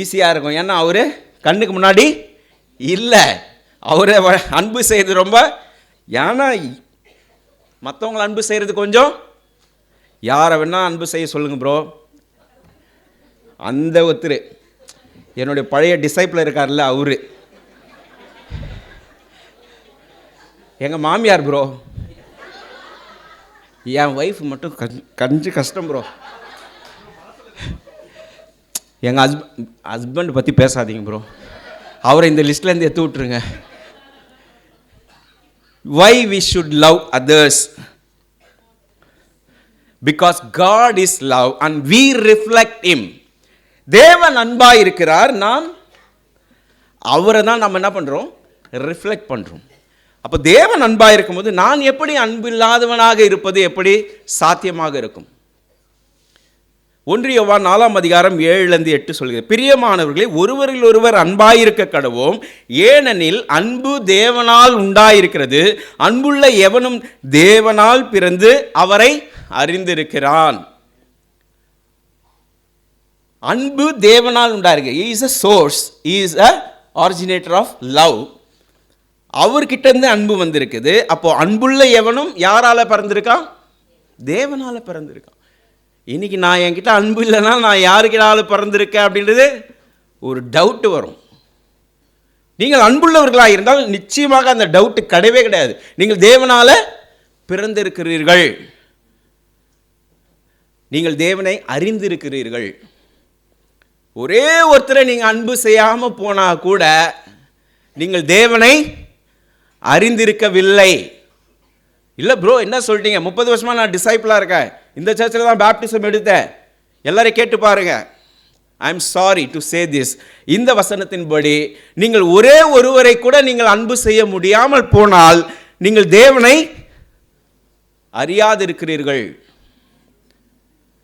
ஈஸியாக இருக்கும். ஏன்னா அவர் கண்ணுக்கு முன்னாடி இல்லை, அவரை அன்பு செய்கிறது ரொம்ப, ஏன்னா மற்றவங்களை அன்பு செய்கிறது கொஞ்சம், யாரை வேணால் அன்பு செய்ய சொல்லுங்கள் ப்ரோ. அந்த ஒருத்தர் என்னுடைய பழைய டிசைப்பில் இருக்கார்ல, அவரு எங்கள் மாமியார் ப்ரோ. என் ஒய்ஃப் மட்டும் கொஞ்சம் கஷ்டம் ப்ரோ. எங்கள் ஹஸ்பண்ட் பற்றி பேசாதீங்க ப்ரோ, அவரை இந்த லிஸ்ட்லேருந்து எடுத்து விட்டுருங்க. Why we should love others? Because God is love and we reflect Him. தேவன் அன்பாக இருக்கிறார், நாம் அவரை தான் நம்ம என்ன பண்ணுறோம், ரிஃப்ளெக்ட் பண்ணுறோம். அப்போ தேவன் அன்பாக இருக்கும்போது நான் எப்படி அன்பு இல்லாதவனாக இருப்பது எப்படி சாத்தியமாக இருக்கும்? 1 யோவான் 4:7-8 சொல்கிறது, பிரியமானவர்களே, ஒருவரில் ஒருவர் அன்பாயிருக்க கடவோம், ஏனெனில் அன்பு தேவனால் உண்டாயிருக்கிறது, அன்புள்ள எவனும் தேவனால் பிறந்து அவரை அறிந்திருக்கிறான். அன்பு தேவனால் உண்டாயிருக்கு. He is a source, he is a originator of love. அவர்கிட்ட இருந்து அன்பு வந்திருக்குது. அப்போ அன்புள்ள எவனும் யாரால பிறந்திருக்கான்? தேவனால பிறந்திருக்கான். இன்னைக்கு நான் என்கிட்ட அன்பு இல்லைன்னா நான் யாருக்கிட்டால பிறந்திருக்கேன் அப்படின்றது ஒரு டவுட் வரும். நீங்கள் அன்புள்ளவர்களாக இருந்தால் நிச்சயமாக அந்த டவுட்டு கிடையவே கிடையாது. நீங்கள் தேவனால பிறந்திருக்கிறீர்கள், நீங்கள் தேவனை அறிந்திருக்கிறீர்கள். ஒரே ஒருத்தரை நீங்கள் அன்பு செய்யாமல் போனால் கூட நீங்கள் தேவனை அறிந்திருக்கவில்லை. இல்லை ப்ரோ, என்ன சொல்லிட்டீங்க, 30 வருஷமாக நான் டிசைப்பிளாக இருக்கேன், இந்த சர்ச்சில் தான் பேப்டிசம் எடுத்தேன், எல்லாரையும் கேட்டு பாருங்க. I am sorry to say this. இந்த வசனத்தின்படி நீங்கள் ஒரே ஒருவரை கூட நீங்கள் அன்பு செய்ய முடியாமல் போனால் நீங்கள் தேவனை அறியாதிருக்கிறீர்கள்.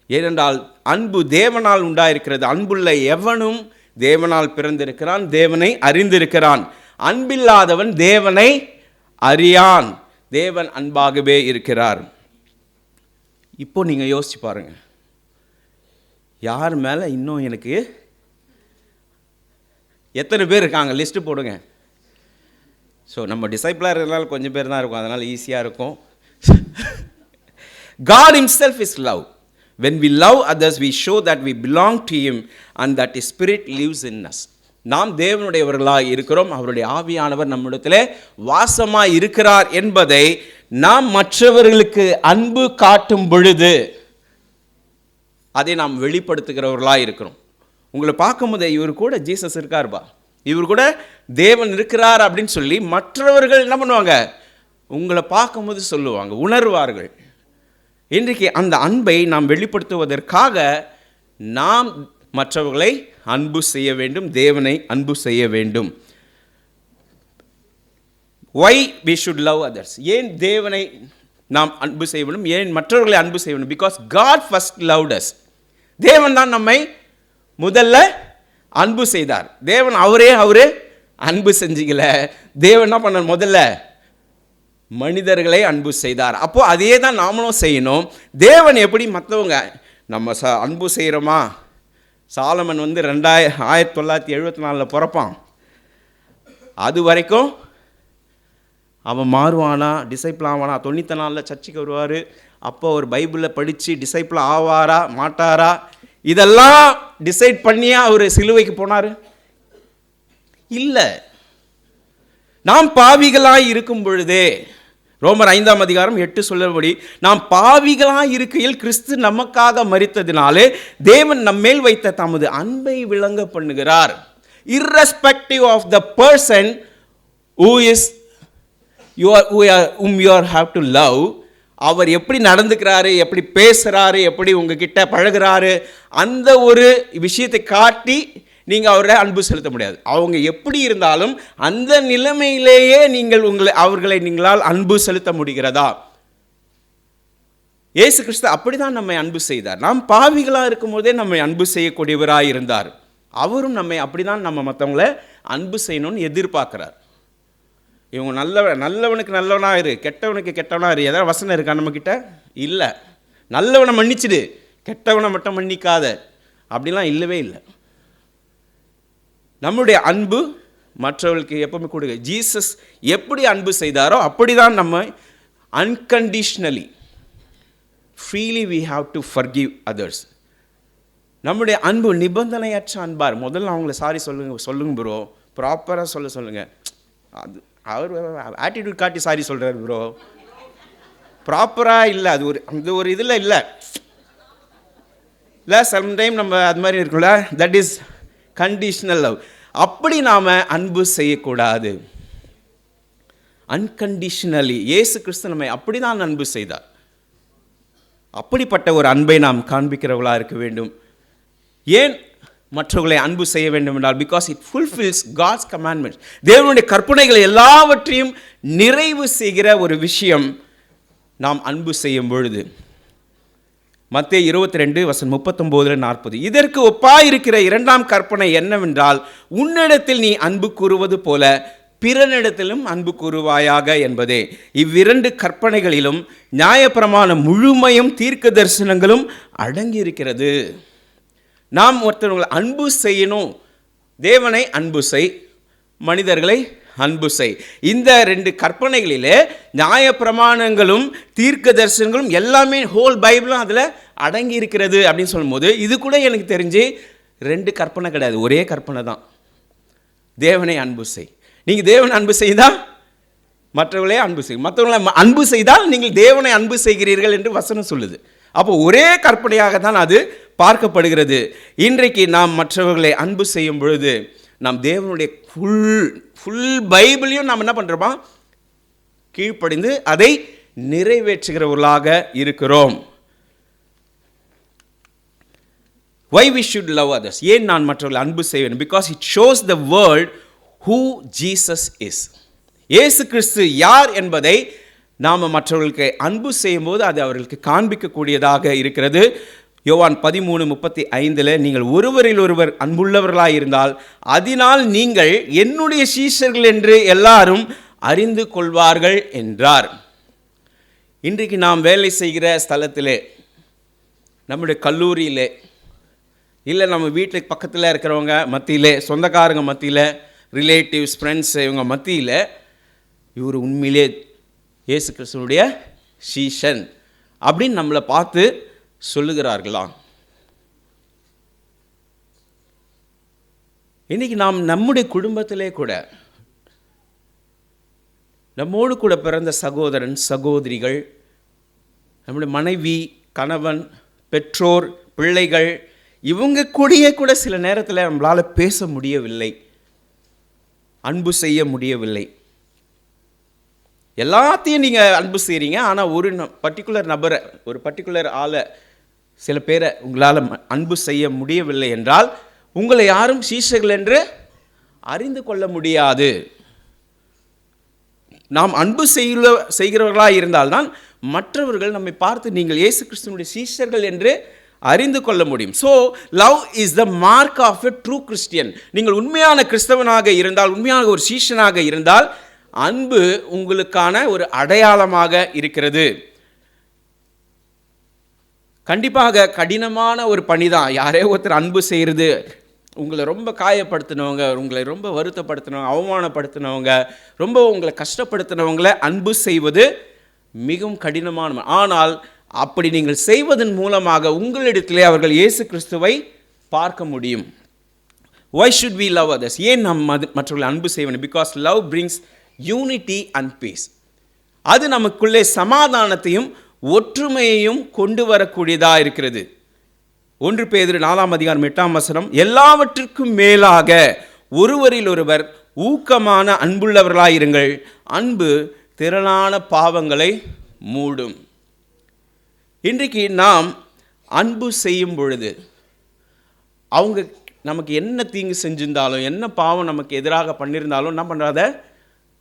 ஏனென்றால் அன்பு தேவனால் உண்டாயிருக்கிறது. அன்புள்ள எவனும் தேவனால் பிறந்திருக்கிறான், தேவனை அறிந்திருக்கிறான். அன்பில்லாதவன் தேவனை அறியான். தேவன் அன்பாகவே இருக்கிறார். இப்போ நீங்கள் யோசிச்சு பாருங்க, யார் மேலே இன்னும் எனக்கு எத்தனை பேர் இருக்காங்க, லிஸ்ட்டு போடுங்க. ஸோ நம்ம டிசைப்பிளாக இருக்கிறதுனால கொஞ்சம் பேர் தான் இருக்கும், அதனால் ஈஸியாக இருக்கும். God himself is love. When we love others, we show that we belong to Him and that His Spirit lives in us. நாம் தேவனுடையவர்களாக இருக்கிறோம், அவருடைய ஆவியானவர் நம்மிடத்திலே வாசமாய் இருக்கிறார் என்பதை நாம் மற்றவர்களுக்கு அன்பு காட்டும் பொழுது அதை நாம் வெளிப்படுத்துகிறவர்களாக இருக்கிறோம். உங்களை பார்க்கும்போது இவர் கூட ஜீசஸ் இருக்கார்பா, இவர் கூட தேவன் இருக்கிறார் அப்படின்னு சொல்லி மற்றவர்கள் என்ன பண்ணுவாங்க, உங்களை பார்க்கும்போது சொல்லுவாங்க, உணர்வார்கள். இன்றைக்கு அந்த அன்பை நாம் வெளிப்படுத்துவதற்காக நாம் மற்றவர்களை அன்பு செய்ய வேண்டும், தேவனை அன்பு செய்ய வேண்டும். Why we should love others? ஏன் தேவனை நாம் அன்பு செய்ய வேண்டும், ஏன் மற்றவர்களை அன்பு செய்ய வேண்டும்? Because God first loved us. தேவன் தான் நம்மை முதல்ல அன்பு செய்தார். தேவன் அவரே அன்பு செஞ்சிக்கல. தேவன் என்ன பண்ணார், முதல்ல மனிதர்களை அன்பு செய்தார். அப்போ அதே தான் நாமளும் செய்யணும். தேவன் எப்படி மற்றவங்க நம்ம அன்பு செய்கிறோமா? சாலமன் 1974 பிறப்பான். அது வரைக்கும் அவன் மாறுவானா, டிசைப்பிள் ஆவானா? 94 சர்ச்சுக்கு வருவார். அப்போ ஒரு பைபிளில் படித்து டிசைப்பிள் ஆவாரா மாட்டாரா இதெல்லாம் டிசைட் பண்ணியா அவர் சிலுவைக்கு போனார்? இல்லை. நாம் பாவிகளாய் இருக்கும் பொழுதே, ரோமர் 5:8 சொல்லபடி, நாம் பாவிகளாய் இருக்கையில் கிறிஸ்து நமக்காக மரித்ததினாலே தேவன் நம்மேல் வைத்த தமது அன்பை விளங்க பண்ணுகிறார். irrespective of the person whom you have to love, அவர் எப்படி நடந்துக்கிறாரு, எப்படி பேசுகிறாரு, எப்படி உங்ககிட்ட பழகுறாரு, அந்த ஒரு விஷயத்தை காட்டி நீங்கள் அவரை அன்பு செலுத்த முடியாது. அவங்க எப்படி இருந்தாலும் அந்த நிலைமையிலேயே அவர்களை நீங்களால் அன்பு செலுத்த முடிகிறதா? இயேசு கிறிஸ்து அப்படி தான் நம்மை அன்பு செய்தார். நாம் பாவிகளாக இருக்கும் போதே நம்மை அன்பு செய்யக்கூடியவராக இருந்தார். அவரும் நம்மை அப்படி தான் நம்ம மற்றவங்களை அன்பு செய்யணும்னு எதிர்பார்க்குறார். இவங்க நல்லவனுக்கு நல்லவனாக இரு, கெட்டவனுக்கு கெட்டவனாக இரு. எதாவது வசனம் இருக்கா நம்மக்கிட்ட? இல்லை. நல்லவனை மன்னிச்சிடு, கெட்டவனை மட்டும் மன்னிக்காத, அப்படிலாம் இல்லவே இல்லை. நம்முடைய அன்பு மற்றவர்களுக்கு எப்பவுமே கொடுங்க. ஜீசஸ் எப்படி அன்பு செய்தாரோ அப்படி தான் நம்ம unconditionally freely we have to forgive others. நம்முடைய அன்பு நிபந்தனையற்ற அன்பார். முதல்ல அவங்கள சாரி சொல்லுங்க ப்ரோ, ப்ராப்பராக சொல்லுங்கள். அது அவர் ஆட்டிடியூட் காட்டி சாரி சொல்கிறார் ப்ரோ, ப்ராப்பராக இல்லை. அது அந்த ஒரு இதில் இல்லை. சம்டைம் நம்ம அது மாதிரி இருக்குல்ல, தட் இஸ் கண்டிஷனல் லவ். அப்படி நாம் அன்பு செய்யக்கூடாது. அன்கண்டிஷனலி இயேசு கிறிஸ்து நம்மை அப்படி தான் அன்பு செய்தார். அப்படிப்பட்ட ஒரு அன்பை நாம் காண்பிக்கிறவர்களாக இருக்க வேண்டும். ஏன் மற்றவர்களை அன்பு செய்ய வேண்டும் என்றால், because it fulfils God's commandments. தேவனுடைய கற்பனைகளை எல்லாவற்றையும் நிறைவு செய்கிற ஒரு விஷயம் நாம் அன்பு செய்யும் பொழுது. மத்தேயு 22:39-40. இதற்கு ஒப்பாயிருக்கிற இரண்டாம் கற்பனை என்னவென்றால், உன்னிடத்தில் நீ அன்பு கூறுவது போல பிறனிடத்திலும் அன்பு கூறுவாயாக என்பதே. இவ்விரண்டு கற்பனைகளிலும் நியாயப்பிரமாண முழுமையும் தீர்க்க தரிசனங்களும் அடங்கியிருக்கிறது. நாம் ஒருத்தவங்களை அன்பு செய்யணும். தேவனை அன்பு செய், மனிதர்களை அன்பு செய். இந்த ரெண்டு கற்பனைகளிலே நியாயப்பிரமாணங்களும் தீர்க்க தரிசனங்களும் எல்லாமே ஹோல் பைபிளும் அதில் அடங்கி இருக்கிறது அப்படின்னு சொல்லும்போது, இது கூட எனக்கு தெரிஞ்சு ரெண்டு கற்பனை கிடையாது, ஒரே கற்பனை தான். தேவனை அன்பு செய். நீங்கள் தேவனை அன்பு செய்தால் மற்றவர்களே அன்பு செய், மற்றவர்களை அன்பு செய்தால் நீங்கள் தேவனை அன்பு செய்கிறீர்கள் என்று வசனம் சொல்லுது. அப்போ ஒரே கற்பனையாக தான் அது பார்க்கப்படுகிறது. இன்றைக்கு நாம் மற்றவர்களை அன்பு செய்யும் பொழுது நாம் தேவனுடைய ஃபுல் பைபிளையும் நாம் என்ன பண்ணுறோமா, கீழ்ப்படிந்து அதை நிறைவேற்றுகிறவர்களாக இருக்கிறோம். Why we should love others? ஏன் நான் மற்றவர்களை அன்பு செய்வேன்? Because it shows the world who Jesus is. இயேசு கிறிஸ்து யார் என்பதை நாம் மற்றவர்களுக்கு அன்பு செய்யும் போது அது அவர்களுக்கு காண்பிக்கக்கூடியதாக இருக்கிறது. யோவான் 13:35 நீங்கள் ஒருவரில் ஒருவர் அன்புள்ளவர்களாக இருந்தால் அதனால் நீங்கள் என்னுடைய சீஷர்கள் என்று எல்லாரும் அறிந்து கொள்வார்கள் என்றார். இன்றைக்கு நாம் வேலை செய்கிற ஸ்தலத்திலே, நம்முடைய கல்லூரியிலே, இல்லை நம்ம வீட்டுக்கு பக்கத்தில் இருக்கிறவங்க மத்தியிலே, சொந்தக்காரங்க மத்தியில், ரிலேட்டிவ்ஸ், ஃப்ரெண்ட்ஸ், இவங்க மத்தியில் இவர் உண்மையிலே இயேசு கிறிஸ்துவனுடைய சீஷன் அப்படின்னு நம்மளை பார்த்து சொல்லுகிறார்களா? இன்னைக்கு நாம் நம்முடைய குடும்பத்திலே கூட, நம்மோடு கூட பிறந்த சகோதரன் சகோதரிகள், நம்முடைய மனைவி, கணவன், பெற்றோர், பிள்ளைகள், இவங்க கூடயே கூட சில நேரத்தில் நம்மளால் பேச முடியவில்லை, அன்பு செய்ய முடியவில்லை. எல்லாத்தையும் நீங்கள் அன்பு செய்கிறீங்க, ஆனால் ஒரு பர்டிகுலர் நபரை, ஒரு பர்டிகுலர் ஆளை, சில பேரை உங்களால் அன்பு செய்ய முடியவில்லை என்றால் உங்களை யாரும் சீஷர்கள் என்று அறிந்து கொள்ள முடியாது. நாம் அன்பு செய்கிறவர்களாக இருந்தால்தான் மற்றவர்கள் நம்மை பார்த்து நீங்கள் இயேசு கிறிஸ்துவனுடைய சீஷர்கள் என்று அறிந்து கொள்ள முடியும். So love is the mark of a true Christian. நீங்கள் உண்மையான கிறிஸ்தவனாக இருந்தால், உண்மையான ஒரு சீஷனாக இருந்தால், அன்பு உங்களுக்கான ஒரு அடையாளமாக இருக்கிறது. கண்டிப்பாக கடினமான ஒரு பணி தான் யாரையோ ஒருத்தர் அன்பு செய்கிறது. உங்களை ரொம்ப காயப்படுத்தினவங்க, உங்களை ரொம்ப வருத்தப்படுத்தினவங்க, அவமானப்படுத்தினவங்க, ரொம்ப உங்களை கஷ்டப்படுத்தினவங்களை அன்பு செய்வது மிகவும் கடினமான. ஆனால் அப்படி நீங்கள் செய்வதன் மூலமாக உங்களிடத்திலே அவர்கள் இயேசு கிறிஸ்துவை பார்க்க முடியும். Why should we love others? ஏன் நாம் மற்றவர்களை அன்பு செய்வோம்? Because love brings unity and peace. அது நமக்குள்ளே சமாதானத்தையும் ஒற்றுமையையும் கொண்டு வரக்கூடியதாக இருக்கிறது. 1 பேதுரு 4:8 எல்லாவற்றிற்கும் மேலாக ஒருவரில் ஒருவர் ஊக்கமான அன்புள்ளவர்களாயிருங்கள், அன்பு திரளான பாவங்களை மூடும். இன்றைக்கு நாம் அன்பு செய்யும் பொழுது அவங்க நமக்கு என்ன தீங்கு செஞ்சிருந்தாலும், என்ன பாவம் நமக்கு எதிராக பண்ணியிருந்தாலும் என்ன பண்ணுறத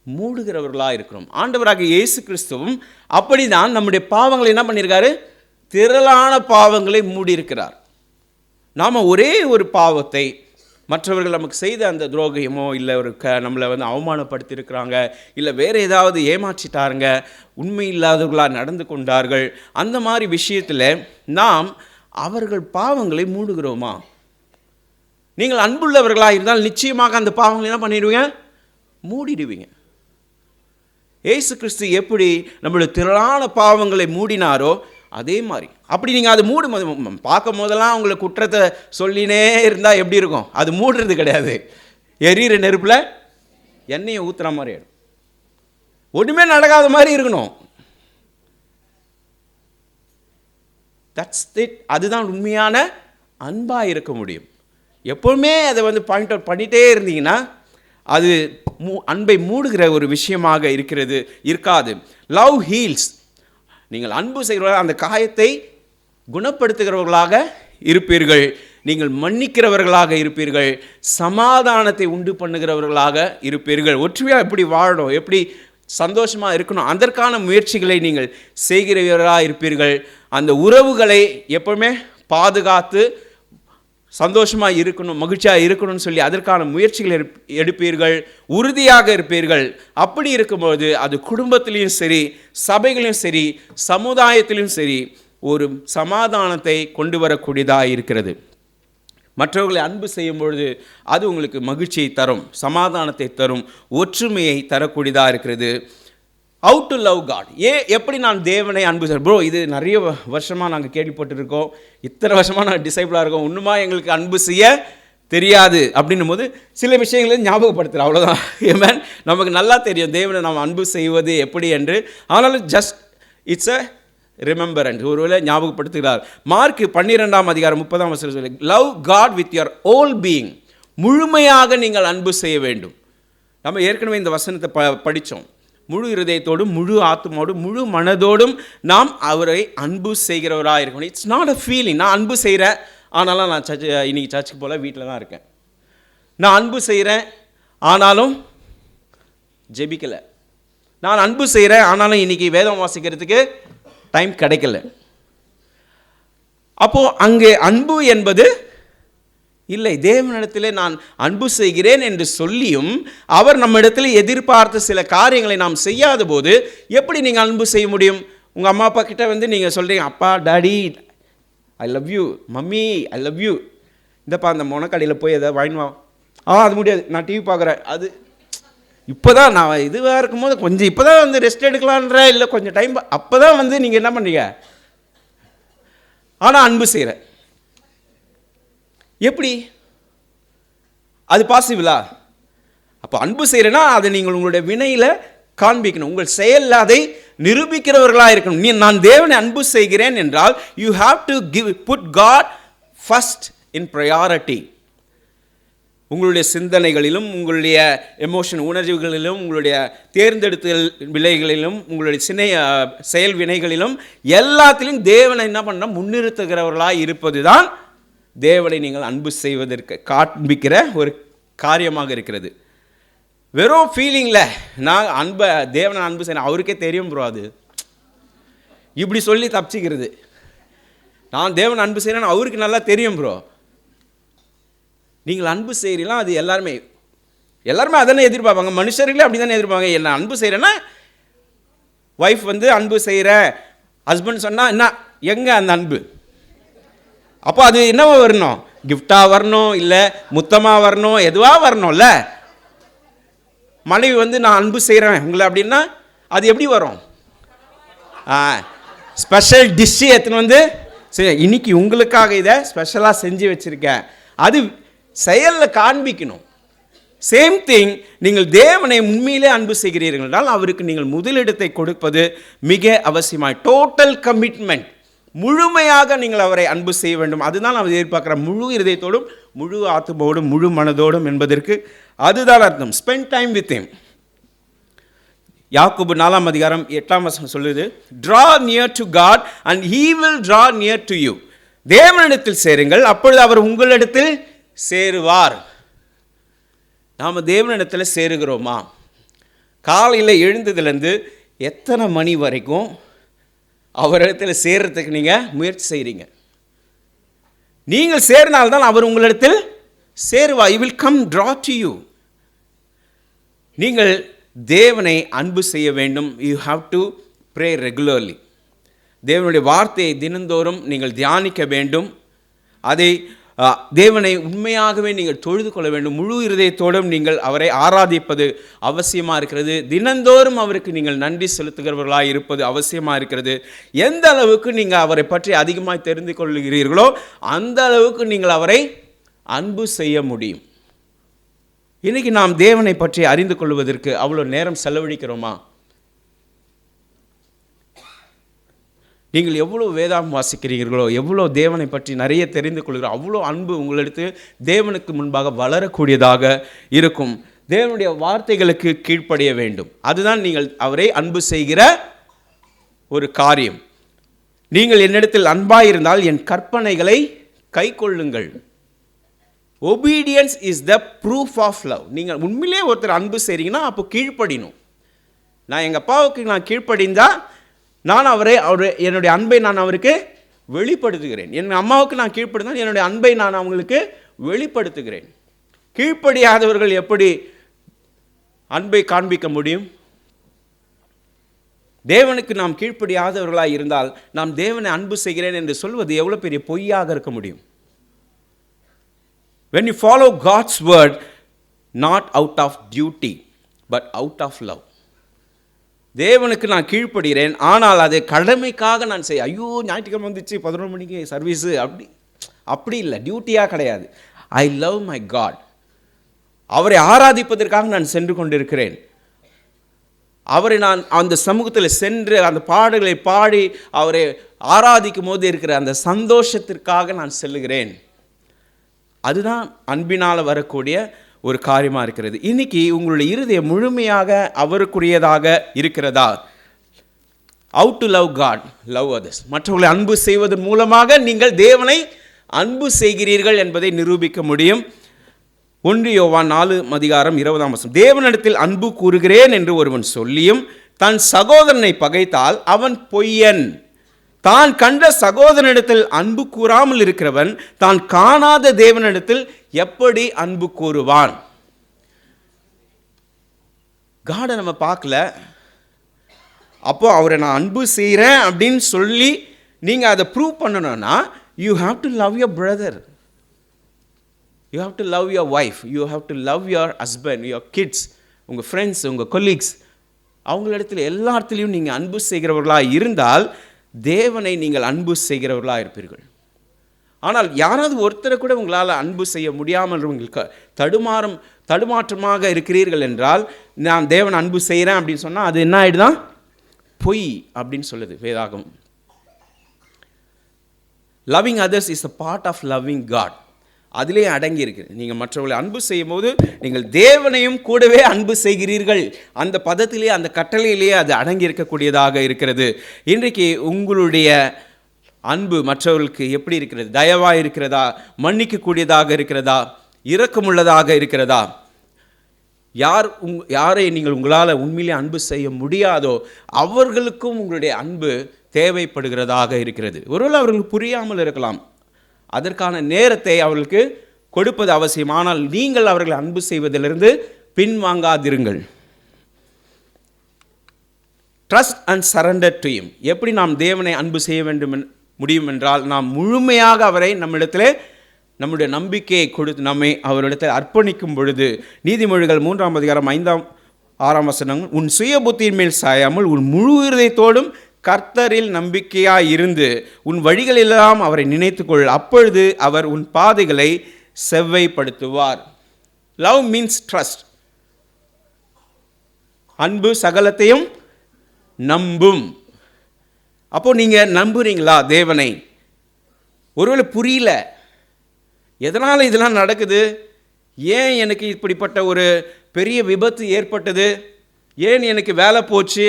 மூடுகிறவர்களாக இருக்கிறோம். ஆண்டவராக இயேசு கிறிஸ்துவும் அப்படிதான் நம்முடைய பாவங்களை என்ன பண்ணியிருக்காரு? திரளான பாவங்களை மூடியிருக்கிறார். நாம் ஒரே ஒரு பாவத்தை மற்றவர்கள் நமக்கு செய்த அந்த துரோகமோ இல்லை ஒரு நம்மளை வந்து அவமானப்படுத்தியிருக்கிறாங்க, இல்லை வேறு ஏதாவது ஏமாற்றிட்டாருங்க, உண்மை இல்லாதவர்களாக நடந்து கொண்டார்கள், அந்த மாதிரி விஷயத்தில் நாம் அவர்கள் பாவங்களை மூடுகிறோமா? நீங்கள் அன்புள்ளவர்களாக இருந்தால் நிச்சயமாக அந்த பாவங்களை என்ன பண்ணிடுவீங்க? மூடிடுவீங்க. இயேசு கிறிஸ்து எப்படி நம்மளுடைய திரளான பாவங்களை மூடினாரோ அதே மாதிரி அப்படி நீங்கள் அது மூடும் பார்க்கும் போதெல்லாம் உங்களை குற்றத்தை சொல்லினே இருந்தால் எப்படி இருக்கும்? அது மூடுறது கிடையாது. எரியிற நெருப்பில் எண்ணெயை ஊற்றுற மாதிரி ஆகிடும். ஒன்றுமே நடக்காத மாதிரி இருக்கணும். That's it. அதுதான் உண்மையான அன்பாக இருக்க முடியும். எப்போவுமே அதை வந்து பாயிண்ட் அவுட் பண்ணிகிட்டே இருந்தீங்கன்னா அது அன்பை மூடுகிற ஒரு விஷயமாக இருக்காது. Love heals. நீங்கள் அன்பு செய்கிறவர்கள் அந்த காயத்தை குணப்படுத்துகிறவர்களாக இருப்பீர்கள். நீங்கள் மன்னிக்கிறவர்களாக இருப்பீர்கள். சமாதானத்தை உண்டு பண்ணுகிறவர்களாக இருப்பீர்கள். ஒற்றுமையாக எப்படி வாழணும், எப்படி சந்தோஷமாக இருக்கணும், அதற்கான முயற்சிகளை நீங்கள் செய்கிறவர்களாக இருப்பீர்கள். அந்த உறவுகளை எப்பவுமே பாதுகாத்து சந்தோஷமாக இருக்கணும், மகிழ்ச்சியாக இருக்கணும்னு சொல்லி அதற்கான முயற்சிகள் எடுப்பீர்கள், உறுதியாக இருப்பீர்கள். அப்படி இருக்கும்போது அது குடும்பத்திலையும் சரி, சபைகளையும் சரி, சமுதாயத்திலையும் சரி ஒரு சமாதானத்தை கொண்டு வரக்கூடியதாக இருக்கிறது. மற்றவர்களை அன்பு செய்யும் பொழுது அது உங்களுக்கு மகிழ்ச்சியை தரும், சமாதானத்தை தரும், ஒற்றுமையை தரக்கூடியதாக இருக்கிறது. How to love God. எப்படி நான் தேவனை அன்பு செய்ய? ப்ரோ, இது நிறைய வருஷமாக நாங்கள் கேள்விப்பட்டிருக்கோம், இத்தனை வருஷமாக நாங்கள் டிசைபிளாக இருக்கோம், இன்னுமா எங்களுக்கு அன்பு செய்ய தெரியாது அப்படின்னும் போது சில விஷயங்களை ஞாபகப்படுத்துகிறேன், அவ்வளோதான். ஏமேன், நமக்கு நல்லா தெரியும் தேவனை நாம் அன்பு செய்வது எப்படி என்று. ஆனாலும் ஜஸ்ட் இட்ஸ் அ ரிமெம்பரன்ஸ், ஒருவேளை ஞாபகப்படுத்துகிறார். மார்க் 12:30 சொல்லி, love God with your whole being. முழுமையாக நீங்கள் அன்பு செய்ய வேண்டும். நம்ம ஏற்கனவே இந்த வசனத்தை படித்தோம். முழு இருதயத்தோடும், முழு ஆத்மாவோடும், முழு மனதோடும் நாம் அவரை அன்பு செய்கிறவராக இருக்கணும். It's not a feeling. நான் அன்பு செய்கிறேன், ஆனாலும் நான் இன்றைக்கி சர்ச்சுக்கு போல் வீட்டில் தான் இருக்கேன். நான் அன்பு செய்கிறேன், ஆனாலும் ஜெபிக்கலை. நான் அன்பு செய்கிறேன், ஆனாலும் இன்றைக்கி வேதம் வாசிக்கிறதுக்கு டைம் கிடைக்கல. அப்போது அங்கே அன்பு என்பது இல்லை. தேவனிடத்திலே நான் அன்பு செய்கிறேன் என்று சொல்லியும் அவர் நம்மிடத்தில் எதிர்பார்த்த சில காரியங்களை நாம் செய்யாத போது எப்படி நீங்கள் அன்பு செய்ய முடியும்? உங்கள் அம்மா அப்பா கிட்ட வந்து நீங்கள் சொல்கிறீங்க, அப்பா, daddy, I love you, mummy, I love you, இந்தப்பா அந்த மொனக்கடையில் போய் எதாவது வாங்கினுவா. அது முடியாது, நான் டிவி பார்க்குறேன். அது இப்போ தான் நான் இதுவாக இருக்கும்போது கொஞ்சம் இப்போ தான் வந்து ரெஸ்ட் எடுக்கலான்ற, இல்லை கொஞ்சம் டைம், அப்போ தான் வந்து நீங்கள் என்ன பண்ணுறீங்க? ஆனால் அன்பு செய்கிறேன். எப்படி அது பாசிபிளா? அப்போ அன்பு செய்கிறேன்னா அதை நீங்கள் உங்களுடைய வினையில் காண்பிக்கணும், உங்கள் செயலில் அதை நிரூபிக்கிறவர்களாக இருக்கணும். நான் தேவனை அன்பு செய்கிறேன் என்றால் you have to put God first in priority. உங்களுடைய சிந்தனைகளிலும், உங்களுடைய எமோஷன் உணர்வுகளிலும், உங்களுடைய தேர்ந்தெடுத்தல் விலைகளிலும், உங்களுடைய செயல் வினைகளிலும் எல்லாத்திலும் தேவனை என்ன பண்ண முன்னிறுத்துகிறவர்களாக இருப்பது தான் தேவனை நீங்கள் அன்பு செய்வதற்கு காண்பிக்கிற ஒரு காரியமாக இருக்கிறது. வெறும் ஃபீலிங்கில் நான் தேவனை அன்பு செய்யணும், அவருக்கே தெரியும் ப்ரோ, அது இப்படி சொல்லி தப்பிச்சிக்கிறது. நான் தேவனை அன்பு செய்கிறேன்னு அவருக்கு நல்லா தெரியும் ப்ரோ. நீங்கள் அன்பு செய்கிறீங்களா? அது எல்லாருமே அதானே எதிர்பார்ப்பாங்க. மனுஷர்களே அப்படி தானே எதிர்பார்ப்பாங்க. என்ன அன்பு செய்கிறேன்னா, ஒய்ஃப் வந்து அன்பு செய்கிற, ஹஸ்பண்ட் சொன்னால் என்ன, எங்கே அந்த அன்பு? அப்போ அது என்னவா வரணும்? கிஃப்டாக வரணும், இல்லை முத்தமாக வரணும், எதுவாக வரணும்ல. மனைவி வந்து நான் அன்பு செய்கிறேன் உங்களை அப்படின்னா அது எப்படி வரும்? ஸ்பெஷல் டிஷ்ஷு எடுத்துன்னு வந்து சரி, இன்னைக்கு உங்களுக்காக இதை ஸ்பெஷலாக செஞ்சு வச்சுருக்கேன், அது செயலில் காண்பிக்கணும். சேம் திங், நீங்கள் தேவனை உண்மையிலே அன்பு செய்கிறீர்கள் என்றால் அவருக்கு நீங்கள் முதலிடத்தை கொடுப்பது மிக அவசியமாக. டோட்டல் கமிட்மெண்ட், முழுமையாக நீங்கள் அவரை அன்பு செய்ய வேண்டும். அதுதான் அவர் எதிர்பார்க்குற, முழு இருதயத்தோடும், முழு ஆத்மாவோடும், முழு மனதோடும் என்பதற்கு அதுதான் அர்த்தம். Spend time with him. யாக்கோபு 4:8 சொல்லுது, draw near to God and he will draw near to you. தேவனிடத்தில் சேருங்கள், அப்பொழுது அவர் உங்களிடத்தில் சேருவார். நாம் தேவனிடத்தில் சேருகிறோமா? காலையில் எழுந்ததுலேருந்து எத்தனை மணி வரைக்கும் அவரிடத்தில் சேர்றதுக்கு நீங்கள் முயற்சி செய்கிறீங்க? நீங்கள் சேர்ந்தால்தான் அவர் உங்களிடத்தில் சேருவா. he will come draw to you. நீங்கள் தேவனை அன்பு செய்ய வேண்டும். you have to pray regularly. தேவனுடைய வார்த்தையை தினந்தோறும் நீங்கள் தியானிக்க வேண்டும். அதை தேவனை உண்மையாகவே நீங்கள் தொழுது கொள்ள வேண்டும். முழு இருதயத்தோடும் நீங்கள் அவரை ஆராதிப்பது அவசியமாக இருக்கிறது. தினந்தோறும் அவருக்கு நீங்கள் நன்றி செலுத்துகிறவர்களாக இருப்பது அவசியமாக இருக்கிறது. எந்த அளவுக்கு நீங்கள் அவரை பற்றி அதிகமாக தெரிந்து கொள்கிறீர்களோ அந்த அளவுக்கு நீங்கள் அவரை அன்பு செய்ய முடியும். இன்றைக்கி நாம் தேவனை பற்றி அறிந்து கொள்வதற்கு அவ்வளோ நேரம் செலவழிக்கிறோமா? நீங்கள் எவ்வளோ வேதாகம் வாசிக்கிறீர்களோ, எவ்வளோ தேவனை பற்றி நிறைய தெரிந்து கொள்கிறோ, அவ்வளோ அன்பு உங்களிடத்து தேவனுக்கு முன்பாக வளரக்கூடியதாக இருக்கும். தேவனுடைய வார்த்தைகளுக்கு கீழ்ப்படிய வேண்டும். அதுதான் நீங்கள் அவரை அன்பு செய்கிற ஒரு காரியம். நீங்கள் என்னிடத்தில் அன்பாயிருந்தால் என் கற்பனைகளை கை கொள்ளுங்கள். Obedience is the proof of love. நீங்கள் உண்மையிலே ஒருத்தர் அன்பு செய்கிறீங்கன்னா அப்போ கீழ்ப்படினும். நான் எங்கள் அப்பாவுக்கு நான் கீழ்ப்படிந்தால் நான் என்னுடைய அன்பை நான் அவருக்கு வெளிப்படுத்துகிறேன். என் அம்மாவுக்கு நான் கீழ்ப்படிந்தால் என்னுடைய அன்பை நான் அவங்களுக்கு வெளிப்படுத்துகிறேன். கீழ்ப்படியாதவர்கள் எப்படி அன்பை காண்பிக்க முடியும்? தேவனுக்கு நாம் கீழ்ப்படியாதவர்களாக இருந்தால் நாம் தேவனை அன்பு செய்கிறேன் என்று சொல்வது எவ்வளோ பெரிய பொய்யாக இருக்க முடியும்? When you follow God's word, not out of duty, but out of love. தேவனுக்கு நான் கீழ்ப்படுகிறேன், ஆனால் அதை கடமைக்காக நான் செய்ய. ஐயோ ஞாயிற்றுக்கிழமை வந்துச்சு 11 மணிக்கு சர்வீஸு, அப்படி இல்லை, டியூட்டியாக கிடையாது. I love my God. அவரை ஆராதிப்பதற்காக நான் சென்று கொண்டிருக்கிறேன். அவரை நான் அந்த சமூகத்தில் சென்று அந்த பாடல்களை பாடி அவரை ஆராதிக்கும் போது இருக்கிற அந்த சந்தோஷத்திற்காக நான் செல்லுகிறேன். அதுதான் அன்பினால் வரக்கூடிய ஒரு காரியமாக இருக்கிறது. இன்னைக்கு உங்களுடைய இருதயம் முழுமையாக அவருக்குரியதாக இருக்கிறதா? How to love God, love others. மற்றவர்களை அன்பு செய்வதன் மூலமாக நீங்கள் தேவனை அன்பு செய்கிறீர்கள் என்பதை நிரூபிக்க முடியும். 1 யோவான் 4:20 தேவனிடத்தில் அன்பு கூறுகிறேன் என்று ஒருவன் சொல்லியும் தன் சகோதரனை பகைத்தால் அவன் பொய்யன். தான் கண்ட சகோதரனிடத்தில் அன்பு கூறாமல் இருக்கிறவன் தான் காணாத தேவனிடத்தில் எப்படி அன்பு கூறுவான்? காடை நம்ம பார்க்கல, அப்போ அவரை நான் அன்பு செய்கிறேன் அப்படின்னு சொல்லி நீங்கள் அதை ப்ரூவ் பண்ணணும்னா you have to love your brother, you have to love your wife, you have to love your husband, your kids, உங்கள் ஃப்ரெண்ட்ஸ், உங்கள் கொலீக்ஸ், அவங்களிடத்தில் எல்லா இடத்துலையும் நீங்கள் அன்பு செய்கிறவர்களாக இருந்தால் தேவனை நீங்கள் அன்பு செய்கிறவர்களாக இருப்பீர்கள். ஆனால் யாராவது ஒருத்தரை கூட உங்களால் அன்பு செய்ய முடியாமல் உங்களுக்கு தடுமாற்றமாக இருக்கிறீர்கள் என்றால், நான் தேவனை அன்பு செய்கிறேன் அப்படின்னு சொன்னால் அது என்ன ஆகிடுதான்? பொய் அப்படின்னு சொல்லுது வேதாகம். Loving others is a part of loving God. அதிலே அடங்கி இருக்குது. நீங்கள் மற்றவர்களை அன்பு செய்யும் போது நீங்கள் தேவனையும் கூடவே அன்பு செய்கிறீர்கள். அந்த பதத்திலே, அந்த கட்டளையிலேயே அது அடங்கி இருக்கக்கூடியதாக இருக்கிறது. இன்றைக்கு உங்களுடைய அன்பு மற்றவர்களுக்கு எப்படி இருக்கிறது? தயவாக இருக்கிறதா? மன்னிக்கக்கூடியதாக இருக்கிறதா? இரக்கமுள்ளதாக இருக்கிறதா? யாரை நீங்கள் உங்களால் உண்மையிலே அன்பு செய்ய முடியாதோ அவர்களுக்கும் உங்களுடைய அன்பு தேவைப்படுகிறதாக இருக்கிறது. ஒருவேளை அவர்களுக்கு புரியாமல் இருக்கலாம், அதற்கான நேரத்தை அவர்களுக்கு கொடுப்பது அவசியம். ஆனால் நீங்கள் அவர்களை அன்பு செய்வதிலிருந்து பின்வாங்காதிருங்கள். Trust and surrender to him. எப்படி நாம் தேவனை அன்பு செய்ய முடியும் என்றால், நாம் முழுமையாக அவரை நம்முடைய நம்பிக்கையை கொடுத்து நம்மை அவரிடத்தில் அர்ப்பணிக்கும் பொழுது. நீதிமொழிகள் 3:5-6 உன் சுய புத்தியின் மேல் சாயாமல் உன் முழு இருதயத்தோடும் கர்த்தரில் நம்பிக்கையாய் இருந்து உன் வழிகளெல்லாம் அவரை நினைத்துக்கொள், அப்பொழுது அவர் உன் பாதைகளை செவ்வைப்படுத்துவார். Love means trust. அன்பு சகலத்தையும் நம்பும். அப்போ நீங்கள் நம்புறீங்களா தேவனை? ஒருவேளை புரியல, எதனால் இதெல்லாம் நடக்குது, ஏன் எனக்கு இப்படிப்பட்ட ஒரு பெரிய விபத்து ஏற்பட்டது, ஏன் எனக்கு வேலை போச்சு,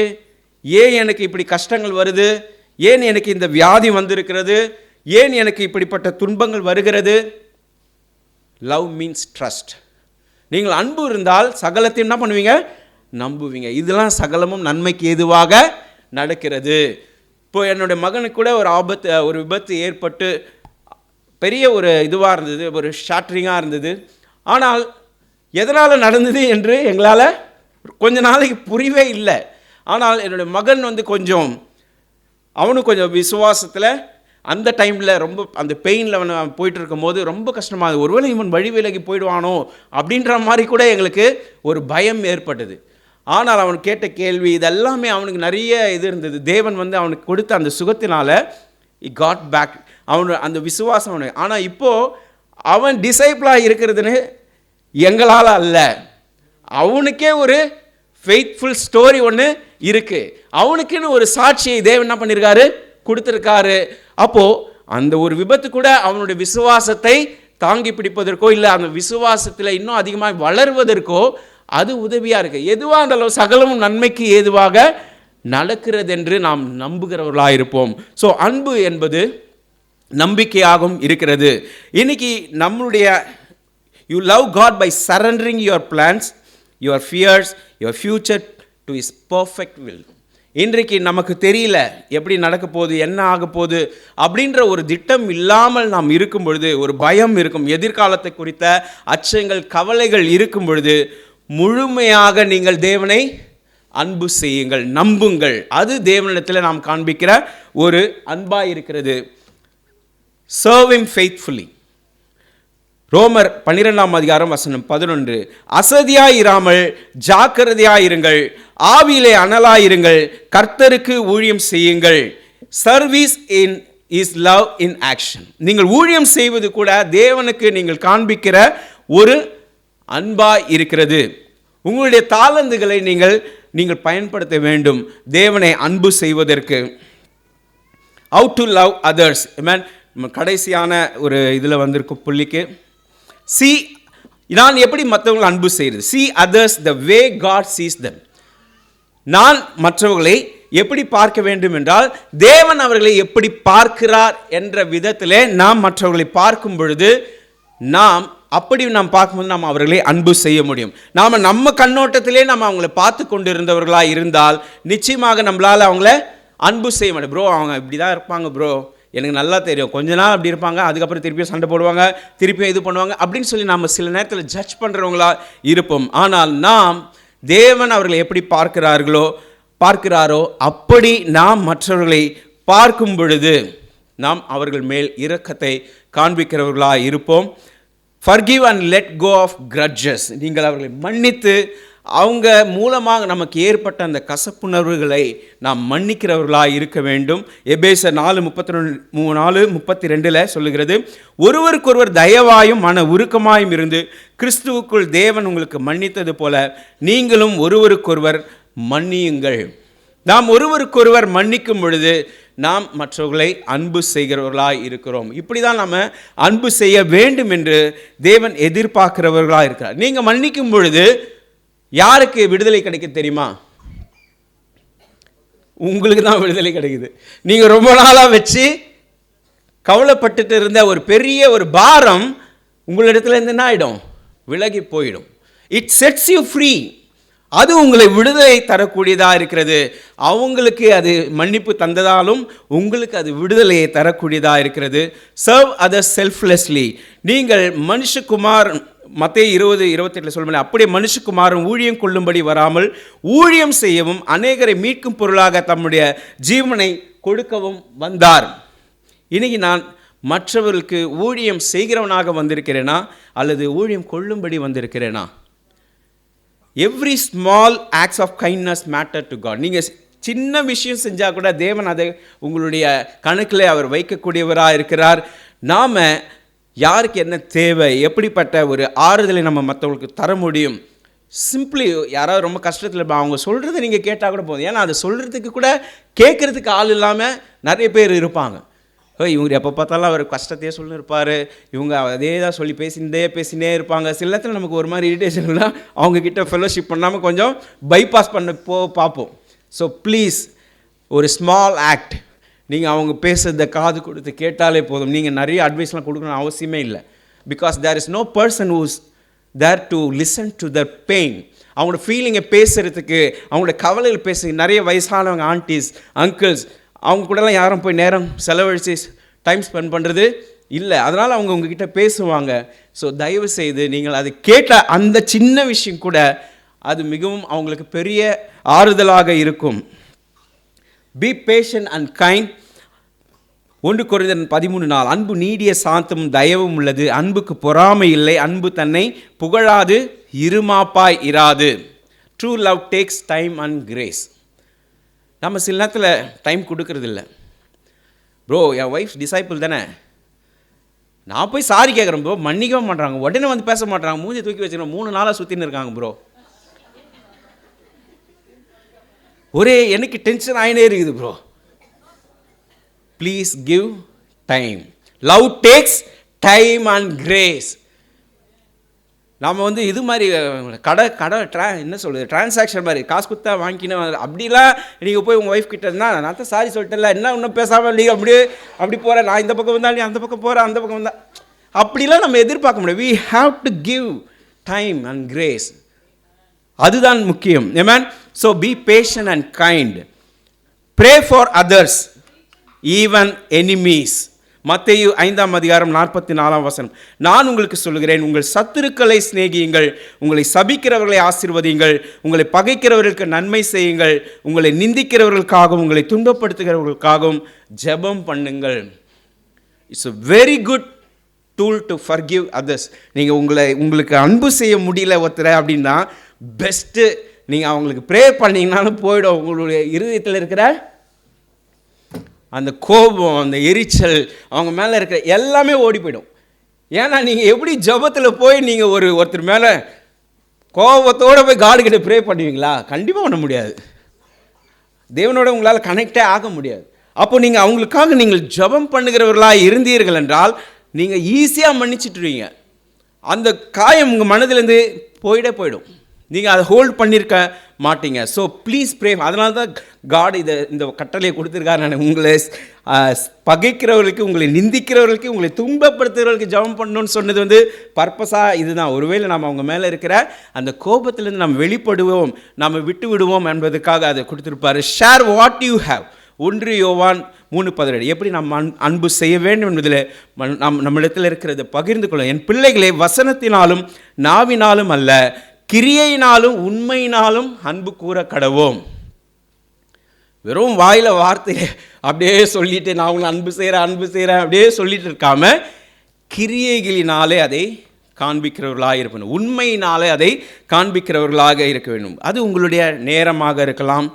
ஏன் எனக்கு இப்படி கஷ்டங்கள் வருது, ஏன் எனக்கு இந்த வியாதி வந்திருக்கிறது, ஏன் எனக்கு இப்படிப்பட்ட துன்பங்கள் வருகிறது? Love means trust. நீங்கள் அன்பு இருந்தால் சகலத்தையும் என்ன பண்ணுவீங்க? நம்புவீங்க. இதெல்லாம் சகலமும் நன்மைக்கு ஏதுவாக நடக்கிறது. இப்போ என்னுடைய மகனுக்கு கூட ஒரு விபத்து ஏற்பட்டு பெரிய ஒரு இதுவாக இருந்தது, ஒரு ஷாட்டரிங்காக இருந்தது. ஆனால் எதனால் நடந்தது என்று எங்களால் கொஞ்ச நாளைக்கு புரியவே இல்லை. ஆனால் என்னுடைய மகன் அவனும் கொஞ்சம் விசுவாசத்தில் அந்த டைமில் ரொம்ப அந்த பெயினில் அவன் போயிட்டு இருக்கும்போது ரொம்ப கஷ்டமாக, ஒருவேளை இவன் வழி விலகி போயிடுவானோ அப்படின்ற மாதிரி கூட எங்களுக்கு ஒரு பயம் ஏற்பட்டது. ஆனால் அவன் கேட்ட கேள்வி இதெல்லாமே அவனுக்கு நிறைய இது இருந்தது. தேவன் அவனுக்கு கொடுத்த அந்த சுகத்தினால he got back அந்த விசுவாசம் அவனுக்கு. ஆனால் இப்போது அவன் டிசைபிளாக இருக்கிறதுன்னு எங்களால் அல்ல, அவனுக்கே ஒரு ஃபெய்த்ஃபுல் ஸ்டோரி ஒன்று இருக்குது. அவனுக்குன்னு ஒரு சாட்சியை தேவன் என்ன பண்ணியிருக்காரு, கொடுத்துருக்காரு. அப்போது அந்த ஒரு விபத்து கூட அவனுடைய விசுவாசத்தை தாங்கி பிடிப்பதற்கோ இல்லை அந்த விசுவாசத்தில் இன்னும் அதிகமாக வளர்வதற்கோ அது உதவியாக இருக்குது. எதுவாக இருந்தாலும் சகலமும் நன்மைக்கு ஏதுவாக நடக்கிறது என்று நாம் நம்புகிறவர்களாக இருப்போம். ஸோ அன்பு என்பது நம்பிக்கையாகவும் இருக்கிறது. இன்னைக்கு நம்மளுடைய you love God by surrendering your plans, your fears, your future to his perfect will. இன்றைக்கு நமக்கு தெரியல எப்படி நடக்க போகுது, என்ன ஆக போகுது அப்படின்ற ஒரு திட்டம் இல்லாமல் நாம் இருக்கும் பொழுது, ஒரு பயம் இருக்கும், எதிர்காலத்தை குறித்த அச்சங்கள் கவலைகள் இருக்கும் பொழுது, முழுமையாக நீங்கள் தேவனை அன்பு செய்யுங்கள், நம்புங்கள். அது தேவனிடத்தில் நாம் காண்பிக்கிற ஒரு அன்பாக இருக்கிறது. Serve him faithfully. ரோமர் 12:11 அசதியாயிராமல் ஜாக்கிரதையாயிருங்கள், ஆவியிலே அனலாயிருங்கள், கர்த்தருக்கு ஊழியம் செய்யுங்கள். Service in is love in action. நீங்கள் ஊழியம் செய்வது கூட தேவனுக்கு நீங்கள் காண்பிக்கிற ஒரு அன்பாய் இருக்கிறது. உங்களுடைய தாளந்துகளை நீங்கள் பயன்படுத்த வேண்டும் தேவனை அன்பு செய்வதற்கு. How to love others. கடைசியான ஒரு இதில் வந்திருக்கும் புள்ளிக்கு, நான் எப்படி மற்றவங்களை அன்பு செய்கிறது. See others the way God sees them. நான் மற்றவர்களை எப்படி பார்க்க வேண்டும் என்றால் தேவன் அவர்களை எப்படி பார்க்கிறார் என்ற விதத்திலே நாம் மற்றவர்களை பார்க்கும் பொழுது, நாம் பார்க்கும்போது நாம் அவர்களை அன்பு செய்ய முடியும். நம்ம கண்ணோட்டத்திலே நம்ம அவங்கள பார்த்து கொண்டு இருந்தவர்களாக இருந்தால் நிச்சயமாக நம்மளால் அவங்கள அன்பு செய்ய முடியும். ப்ரோ அவங்க இப்படி தான் இருப்பாங்க ப்ரோ, எனக்கு நல்லா தெரியும், கொஞ்ச நாள் அப்படி இருப்பாங்க, அதுக்கப்புறம் திருப்பியும் சண்டை போடுவாங்க, திருப்பியும் இது பண்ணுவாங்க அப்படின்னு சொல்லி நம்ம சில நேரத்தில் ஜட்ஜ் பண்ணுறவங்களா இருப்போம். ஆனால் நாம் தேவன் அவர்களை எப்படி பார்க்கிறாரோ அப்படி நாம் மற்றவர்களை பார்க்கும் பொழுது நாம் அவர்கள் மேல் இரக்கத்தை காண்பிக்கிறவர்களாக இருப்போம். Forgive and let go of grudges. நீங்கள் அவர்களை மன்னித்து அவங்க மூலமாக நமக்கு ஏற்பட்ட அந்த கசப்புணர்வுகளை நாம் மன்னிக்கிறவர்களாக இருக்க வேண்டும். எபேசர் 4:32 சொல்லுகிறது, ஒருவருக்கொருவர் தயவாயும் மன உருக்கமாயும் இருந்து கிறிஸ்துவுக்குள் தேவன் உங்களுக்கு மன்னித்தது போல நீங்களும் ஒருவருக்கொருவர் மன்னியுங்கள். நாம் ஒருவருக்கொருவர் மன்னிக்கும் பொழுது நாம் மற்றவர்களை அன்பு செய்கிறவர்களாக இருக்கிறோம். இப்படி தான் நம்ம அன்பு செய்ய வேண்டும் என்று தேவன் எதிர்பார்க்கிறவர்களாக இருக்கிறார். நீங்கள் மன்னிக்கும் பொழுது யாருக்கு விடுதலை கிடைக்க தெரியுமா? உங்களுக்கு தான் விடுதலை கிடைக்குது. நீங்கள் ரொம்ப நாளாக வச்சு கவலைப்பட்டுட்டு இருந்த ஒரு பெரிய ஒரு பாரம் உங்களிடத்துல இருந்து என்ன ஆகிடும்? விலகி போயிடும். It sets you free. அது உங்களை விடுதலை தரக்கூடியதாக இருக்கிறது. அவங்களுக்கு அது மன்னிப்பு தந்ததாலும் உங்களுக்கு அது விடுதலையை தரக்கூடியதாக இருக்கிறது. Serve other selflessly. நீங்கள் மனுஷகுமார் மத்தேயு 20:28 சொல்லுங்கள், அப்படியே மனுஷகுமாரன் ஊழியம் கொள்ளும்படி வராமல் ஊழியம் செய்யவும் அநேகரை மீட்கும் பொருளாக தம்முடைய ஜீவனை கொடுக்கவும் வந்தார். இன்னைக்கு நான் மற்றவர்களுக்கு ஊழியம் செய்கிறவனாக வந்திருக்கிறேனா அல்லது ஊழியம் கொள்ளும்படி வந்திருக்கிறேனா? Every small acts of kindness matter to God. நீங்கள் சின்ன விஷயம் செஞ்சால் கூட தேவன் அதை உங்களுடைய கணக்கில் அவர் வைக்கக்கூடியவராக இருக்கிறார். நாம் யாருக்கு என்ன தேவை, எப்படிப்பட்ட ஒரு ஆறுதலை நம்ம மற்றவங்களுக்கு தர முடியும். சிம்பிளி யாராவது ரொம்ப கஷ்டத்தில் அவங்க சொல்கிறத நீங்கள் கேட்டால் கூட போதும். ஏன்னா அதை சொல்கிறதுக்கு கூட கேட்குறதுக்கு ஆள் இல்லாமல் நிறைய பேர் இருப்பாங்க. இவங்க எப்போ பார்த்தாலும் அவர் கஷ்டத்தையே சொல்லியிருப்பார், இவங்க அதே தான் சொல்லி பேசினே இருப்பாங்க. சில நேரத்தில் நமக்கு ஒரு மாதிரி இரிட்டேஷன்லாம் அவங்கக்கிட்ட ஃபெலோஷிப் பண்ணாமல் கொஞ்சம் பைபாஸ் பண்ண பார்ப்போம். ஸோ ப்ளீஸ், ஒரு ஸ்மால் ஆக்ட், நீங்கள் அவங்க பேசுகிறத காது கொடுத்து கேட்டாலே போதும். நீங்கள் நிறைய அட்வைஸ்லாம் கொடுக்கணும் அவசியமே இல்லை. Because there is no person who's there to listen to their pain. அவங்களோட ஃபீலிங்கை பேசுகிறதுக்கு, அவங்களோட கவலைகள் பேசுகிறதுக்கு நிறைய வயசானவங்க, ஆன்டிஸ், அங்கிள்ஸ், அவங்க கூடலாம் யாரும் போய் நேரம் செலவழித்து டைம் ஸ்பெண்ட் பண்ணுறது இல்லை. அதனால் அவங்க உங்ககிட்ட பேசுவாங்க. ஸோ தயவு செய்து நீங்கள் அது கேட்ட அந்த சின்ன விஷயம் கூட அது மிகவும் அவங்களுக்கு பெரிய ஆறுதலாக இருக்கும். B patient and kind. 1 கொரிந்தியர் 13:4. அன்பு நீடிய சாந்தமும் தயவும் உள்ளது, அன்புக்கு பொறாமை இல்லை, அன்பு தன்னை புகழாது, இருமாப்பாய் இராது. True love takes time and grace. நம்ம சில நேரத்தில் டைம் கொடுக்கறதில்ல. ப்ரோ என் ஒய்ஃப் டிசைபிள் தானே, நான் போய் சாரி கேட்குறேன் ப்ரோ, மன்னிக்கவே மாட்டாங்க, உடனே வந்து பேச மாட்டாங்க, மூஞ்சி தூக்கி வச்சுருக்கோம், 3 நாளாக சுற்றின்னு இருக்காங்க ப்ரோ. ஒரே எனக்கு டென்ஷன் ஆகினே இருக்குது bro. Please give time. Love takes time and grace. நாம் வந்து இது மாதிரி என்ன சொல்கிறது, டிரான்சாக்ஷன் மாதிரி காசு கொடுத்தா வாங்கிக்கணும் அப்படிலாம் நீங்கள் போய் உங்கள் ஒய்ஃப் கிட்ட இருந்தால் நான் தான் சாரி சொல்லிட்டேன்ல, என்ன இன்னும் பேசாமல் நீங்கள் அப்படி போகிறேன், நான் இந்த பக்கம் வந்தால் நீ அந்த பக்கம் போகிறேன், அந்த பக்கம் வந்தால் அப்படிலாம் நம்ம எதிர்பார்க்க முடியாது. we have to give time and grace. அதுதான் முக்கியம். Amen. So be patient and kind. Pray for others, even enemies. மத்தேயு 5:44. நான் உங்களுக்கு சொல்கிறேன், உங்கள் சத்துருக்களை சிநேகியுங்கள், உங்களை சபிக்கிறவர்களை ஆசீர்வதியுங்கள், உங்களை பகைக்கிறவர்களுக்கு நன்மை செய்யுங்கள், உங்களை நிந்திக்கிறவர்களுக்காகவும் உங்களை துன்பப்படுத்துகிறவர்களுக்காகவும் ஜெபம் பண்ணுங்கள். It's a very good tool to forgive others. நீங்கள் உங்களுக்கு அன்பு செய்ய முடியல ஒருத்தரை அப்படின்னா பெஸ்ட்டு நீங்கள் அவங்களுக்கு ப்ரே பண்ணிங்கனாலும் போயிடும். உங்களுடைய இருதயத்தில் இருக்கிற அந்த கோபம், அந்த எரிச்சல், அவங்க மேலே இருக்கிற எல்லாமே ஓடி போயிடும். ஏன்னா நீங்கள் எப்படி ஜெபத்தில் போய் நீங்கள் ஒருத்தர் மேலே கோபத்தோடு போய் காடுகிட்ட ப்ரே பண்ணுவீங்களா? கண்டிப்பாக பண்ண முடியாது. தேவனோட உங்களால் கனெக்டே ஆக முடியாது. அப்போ நீங்கள் அவங்களுக்காக நீங்கள் ஜெபம் பண்ணுகிறவர்களாக இருந்தீர்கள் என்றால் நீங்கள் ஈஸியாக மன்னிச்சிட்டுருவீங்க. அந்த காயம் உங்கள் மனதிலேருந்து போயிடும். நீங்கள் அதை ஹோல்ட் பண்ணியிருக்க மாட்டீங்க. So please pray. அதனால தான் காட் இந்த கட்டளையை கொடுத்துருக்காரு. நான் உங்களை பகைக்கிறவர்களுக்கு, உங்களை நிந்திக்கிறவர்களுக்கு, உங்களை துன்பப்படுத்துகிறவர்களுக்கு ஜெபம் பண்ணணும்னு சொன்னது வந்து பர்பஸாக இதுதான். ஒருவேளை நம்ம அவங்க மேலே இருக்கிற அந்த கோபத்திலேருந்து நம்ம வெளிப்படுவோம், நம்ம விட்டு விடுவோம் என்பதுக்காக அதை கொடுத்துருப்பாரு. Share what you have. 1 யோவான் 3:17. எப்படி நம்ம அன்பு செய்ய வேண்டும் என்பதில் நம்மிடத்தில் இருக்கிறத பகிர்ந்து கொள்ள. என் பிள்ளைகளை வசனத்தினாலும் நாவினாலும் அல்ல, கிரியையினாலும் உண்மையினாலும் அன்பு கூற கடவோம். வெறும் வாயில் வார்த்தையை அப்படியே சொல்லிட்டு நான் உங்களை அன்பு செய்கிறேன் அப்படியே சொல்லிட்டு இருக்காம கிரியைகளினாலே அதை காண்பிக்கிறவர்களாக இருக்கணும். உண்மையினாலே அதை காண்பிக்கிறவர்களாக இருக்க வேண்டும். அது உங்களுடைய நேரமாக இருக்கலாம்,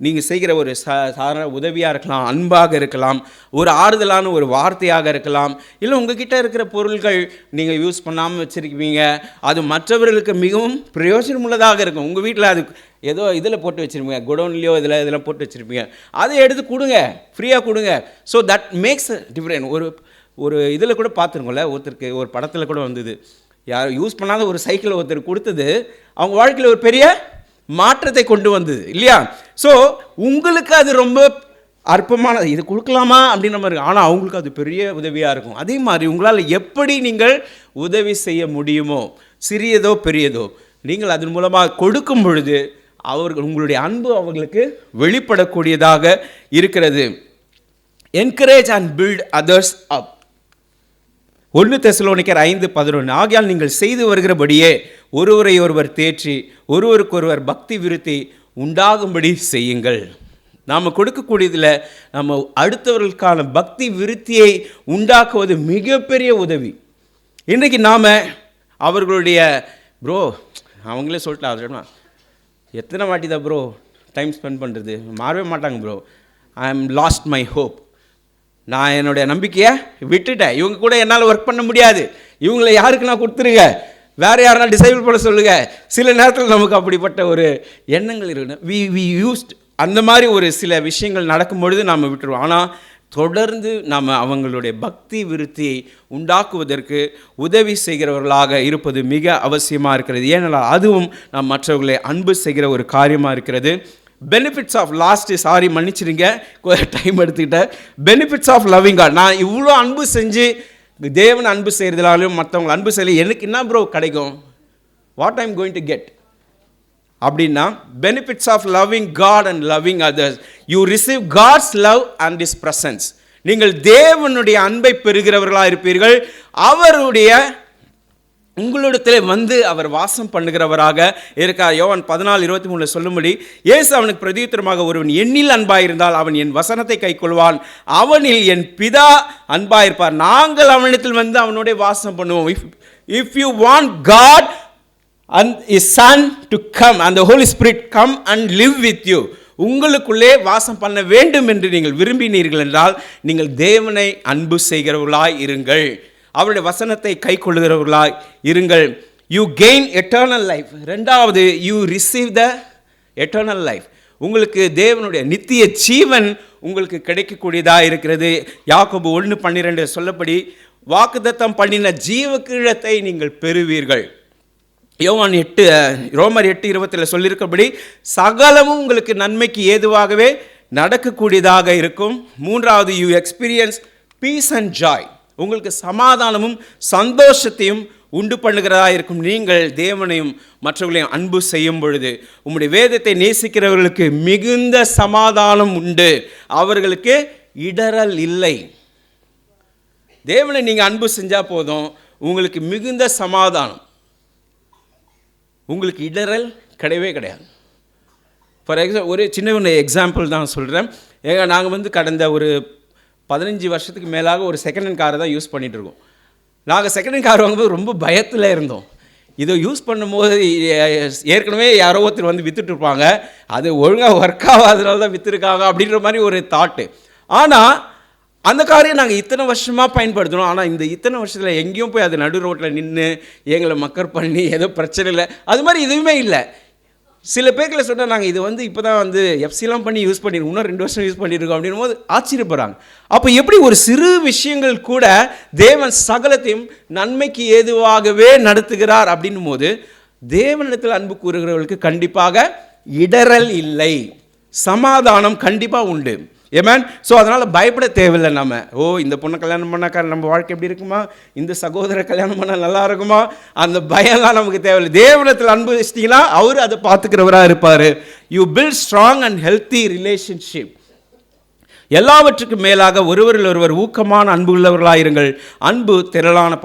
நீங்கள் செய்கிற ஒரு சாதாரண உதவியாக இருக்கலாம், அன்பாக இருக்கலாம், ஒரு ஆறுதலான ஒரு வார்த்தையாக இருக்கலாம், இல்லை உங்ககிட்ட இருக்கிற பொருட்கள் நீங்கள் யூஸ் பண்ணாமல் வச்சுருக்கீங்க, அது மற்றவர்களுக்கு மிகவும் பிரயோஜனம் உள்ளதாக இருக்கும். உங்கள் வீட்டில் அது ஏதோ இதில் போட்டு வச்சுருப்பீங்க, குடோன்லேயோ இதெல்லாம் போட்டு வச்சுருப்பீங்க, அதை எடுத்து கொடுங்க, ஃப்ரீயாக கொடுங்க. So that makes different. ஒரு இதில் கூட பார்த்துருங்கோம்ல, ஒருத்தருக்கு ஒரு படத்தில் கூட வந்தது, யார் யூஸ் பண்ணாத ஒரு சைக்கிளை ஒருத்தர் கொடுத்தது அவங்க வாழ்க்கையில் ஒரு பெரிய மாற்றத்தை கொண்டு வந்தது இல்லையா? ஸோ உங்களுக்கு அது ரொம்ப அற்பமானது, இது கொடுக்கலாமா அப்படின்ற மாதிரி, ஆனால் அவங்களுக்கு அது பெரிய உதவியாக இருக்கும். அதே மாதிரி உங்களால் எப்படி நீங்கள் உதவி செய்ய முடியுமோ, சிறியதோ பெரியதோ, நீங்கள் அதன் மூலமாக கொடுக்கும் பொழுது உங்களுடைய அன்பு அவர்களுக்கு வெளிப்படக்கூடியதாக இருக்கிறது. என்கரேஜ் அண்ட் பில்ட் அதர்ஸ் அப். 1 தெசலோனிக்கர் 5:11. ஆகையால் நீங்கள் செய்து வருகிறபடியே ஒருவரை ஒருவர் தேற்றி ஒருவருக்கொருவர் பக்தி விருத்தி உண்டாகும்படி செய்யுங்கள். நாம் கொடுக்கக்கூடியதில் நம்ம அடுத்தவர்களுக்கான பக்தி விருத்தியை உண்டாக்குவது மிகப்பெரிய உதவி. இன்றைக்கி நாம் அவர்களுடைய ப்ரோ அவங்களே சொல்லிட்டு எத்தனை வாட்டி தான் ப்ரோ டைம் ஸ்பெண்ட் பண்ணுறது, மாறவே மாட்டாங்க ப்ரோ, ஐ ஆம் லாஸ்ட் மை ஹோப், நான் என்னுடைய நம்பிக்கையை விட்டுட்டேன், இவங்க கூட என்னால் ஒர்க் பண்ண முடியாது, இவங்களை யாருக்கு நான் கொடுத்துருங்க, வேறு யாருனா டிசைபிள் பண்ண சொல்லுங்கள். சில நேரத்தில் நமக்கு அப்படிப்பட்ட ஒரு எண்ணங்கள் இருக்கு. வி யூஸ்ட் அந்த மாதிரி ஒரு சில விஷயங்கள் நடக்கும்பொழுது நாம் விட்டுருவோம். ஆனால் தொடர்ந்து நாம் அவங்களுடைய பக்தி விருத்தியை உண்டாக்குவதற்கு உதவி செய்கிறவர்களாக இருப்பது மிக அவசியமாக இருக்கிறது. ஏனென்றால் அதுவும் நாம் மற்றவர்களை அன்பு செய்கிற ஒரு காரியமாக இருக்கிறது. பெனிஃபிட்ஸ் ஆஃப் மன்னிச்சிருங்க டைம் எடுத்துக்கிட்டேன். Benefits of loving God. நான் இவ்வளோ அன்பு செஞ்சு தேவன் அன்பு செய்கிறதுனாலும் மற்றவங்களை அன்பு செய்யல எனக்கு என்ன ப்ரோ கிடைக்கும், what I'm going to get அப்படின்னா, benefits of loving God and loving others. You receive God's love and his presence. நீங்கள் தேவனுடைய அன்பை பெறுகிறவர்களாக இருப்பீர்கள். அவருடைய உங்களிடத்தில் வந்து அவர் வாசம் பண்ணுகிறவராக இருக்கார். யோவான் 14:23 சொல்லும்படி, இயேசு அவனுக்கு பிரதியுத்தரமாக, ஒருவன் என்னில் அன்பாயிருந்தால் அவன் என் வசனத்தை கைக்கொள்வான், அவனில் என் பிதா அன்பாயிருப்பார், நாங்கள் அவனிடத்தில் வந்து அவனுடைய வாசம் பண்ணுவோம். If you want God and His Son to come and the Holy Spirit come and live with you, உங்களுக்குள்ளே வாசம் பண்ண வேண்டும் என்று நீங்கள் விரும்பினீர்கள் என்றால் நீங்கள் தேவனை அன்பு செய்கிறவர்களாய் இருங்கள், அவருடைய வசனத்தை கை கொள்ளுகிறவர்களாய் இருங்கள். You gain eternal life. ரெண்டாவது, you receive the eternal life. உங்களுக்கு தேவனுடைய நித்திய ஜீவன் உங்களுக்கு கிடைக்கக்கூடியதாக இருக்கிறது. யாக்கோபு 1:12 சொல்லப்படி, வாக்குத்தத்தம் பண்ணின ஜீவ கிரீடத்தை நீங்கள் பெறுவீர்கள். ரோமர் 8:20 சொல்லியிருக்கபடி, சகலமும் உங்களுக்கு நன்மைக்கு ஏதுவாகவே நடக்கக்கூடியதாக இருக்கும். மூன்றாவது, you experience peace and joy. உங்களுக்கு சமாதானமும் சந்தோஷத்தையும் உண்டு பண்ணுகிறதா இருக்கும். நீங்கள் தேவனையும் மற்றவர்களையும் அன்பு செய்யும் பொழுது உம்முடைய வேதத்தை நேசிக்கிறவர்களுக்கு மிகுந்த சமாதானம் உண்டு, அவர்களுக்கு இடரல் இல்லை. தேவனை நீங்கள் அன்பு செஞ்சால் போதும், உங்களுக்கு மிகுந்த சமாதானம், உங்களுக்கு இடரல் கிடையவே கிடையாது. ஃபார் ஒரு சின்ன எக்ஸாம்பிள் தான் சொல்கிறேன். நாங்கள் வந்து கடந்த ஒரு 15 வருஷத்துக்கு மேலாக ஒரு செகண்ட் ஹேண்ட் காரை தான் யூஸ் பண்ணிகிட்ருக்கோம். நாங்கள் செகண்ட் ஹேண்ட் கார் வாங்கும்போது ரொம்ப பயத்தில் இருந்தோம். இதை யூஸ் பண்ணும்போது ஏற்கனவே யாரோ ஒருத்தர் வந்து விற்றுட்ருப்பாங்க, அது ஒழுங்காக ஒர்க் ஆகாதனால தான் விற்றுருக்காங்க அப்படின்ற மாதிரி ஒரு தாட்டு. ஆனால் அந்த காரையை நாங்கள் இத்தனை வருஷமாக பயன்படுத்தணும். ஆனால் இந்த இத்தனை வருஷத்தில் எங்கேயும் போய் அது நடு ரோட்டில் நின்று எங்களை மக்கர் பண்ணி ஏதோ பிரச்சனை இல்லை, அது மாதிரி எதுவுமே இல்லை. சில பேர்களை சொன்னால் நாங்கள் இது வந்து இப்போ தான் வந்து எஃப்சிலாம் பண்ணி யூஸ் பண்ணியிருக்கோம், இன்னும் 2 வருஷம் யூஸ் பண்ணியிருக்கோம் அப்படின்னும் போது ஆச்சரியப்படுறாங்க. அப்போ எப்படி ஒரு சிறு விஷயங்கள் கூட தேவன் சகலத்தையும் நன்மைக்கு ஏதுவாகவே நடத்துகிறார் அப்படின்னும் போது, தேவனிடத்தில் அன்பு கூறுகிறவர்களுக்கு கண்டிப்பாக இடரல் இல்லை, சமாதானம் கண்டிப்பாக உண்டு. ஏமேன். ஸோ அதனால் பயப்பட தேவையில்லை. நம்ம இந்த பொண்ணை கல்யாணம் பண்ணாக்கா நம்ம வாழ்க்கை எப்படி இருக்குமா, இந்த சகோதர கல்யாணம் பண்ணால் நல்லா இருக்குமா, அந்த பயம்லாம் நமக்கு தேவையில்லை. தேவனிடத்தில் அன்பு வச்சிட்டிங்கன்னா அவர் அதை பார்த்துக்கிறவராக இருப்பார். You build strong and healthy relationship. எல்லாவற்றுக்கும் மேலாக ஒருவரில் ஒருவர் ஊக்கமான அன்பு உள்ளவர்களாயிருங்கள். அன்பு திரளான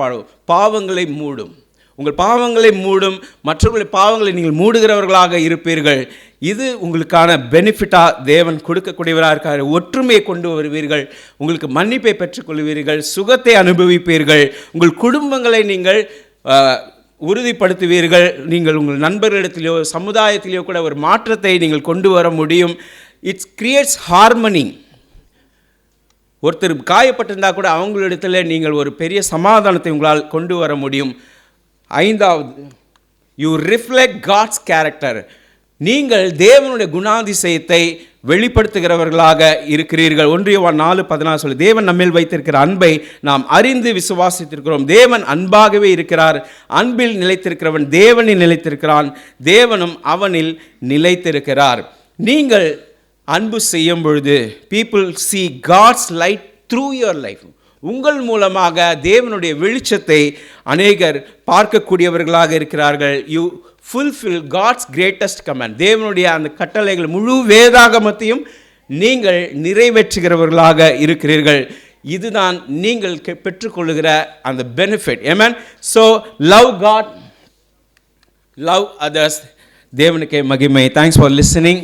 பாவங்களை மூடும். உங்கள் பாவங்களை மூடும், மற்றவர்களுடைய பாவங்களை நீங்கள் மூடுகிறவர்களாக இருப்பீர்கள். இது உங்களுக்கான பெனிஃபிட்டாக தேவன் கொடுக்கக்கூடியவராக இருக்கார். ஒற்றுமையை கொண்டு வருவீர்கள், உங்களுக்கு மன்னிப்பை பெற்றுக்கொள்வீர்கள், சுகத்தை அனுபவிப்பீர்கள், உங்கள் குடும்பங்களை நீங்கள் உறுதிப்படுத்துவீர்கள். நீங்கள் உங்கள் நண்பர்களிடத்திலேயோ சமுதாயத்திலேயோ கூட ஒரு மாற்றத்தை நீங்கள் கொண்டு வர முடியும். It's creates harmony. ஒருத்தர் காயப்பட்டிருந்தால் கூட அவங்களிடத்தில் நீங்கள் ஒரு பெரிய சமாதானத்தை உங்களால் கொண்டு வர முடியும். ஐந்தாவது, யூ ரிஃப்ளெக்ட் காட்ஸ் கேரக்டர். நீங்கள் தேவனுடைய குணாதிசயத்தை வெளிப்படுத்துகிறவர்களாக இருக்கிறீர்கள். 1 யோவான் 4:14 சொல்லி, தேவன் நம்மில் வைத்திருக்கிற அன்பை நாம் அறிந்து விசுவாசித்திருக்கிறோம். தேவன் அன்பாகவே இருக்கிறார். அன்பில் நிலைத்திருக்கிறவன் தேவனில் நிலைத்திருக்கிறான், தேவனும் அவனில் நிலைத்திருக்கிறார். நீங்கள் அன்பு செய்யும் பொழுது people see God's light through your life. உங்கள் மூலமாக தேவனுடைய வெளிச்சத்தை அநேகர் பார்க்கக்கூடியவர்களாக இருக்கிறார்கள். You fulfil God's greatest command. தேவனுடைய அந்த கட்டளைகள் முழு வேதாகமத்தையும் நீங்கள் நிறைவேற்றுகிறவர்களாக இருக்கிறீர்கள். இதுதான் நீங்கள் பெற்றுக்கொள்ளுகிற அந்த பெனிஃபிட். ஆமென். So love God, love others. தேவனுக்கே மகிமை. Thanks for listening.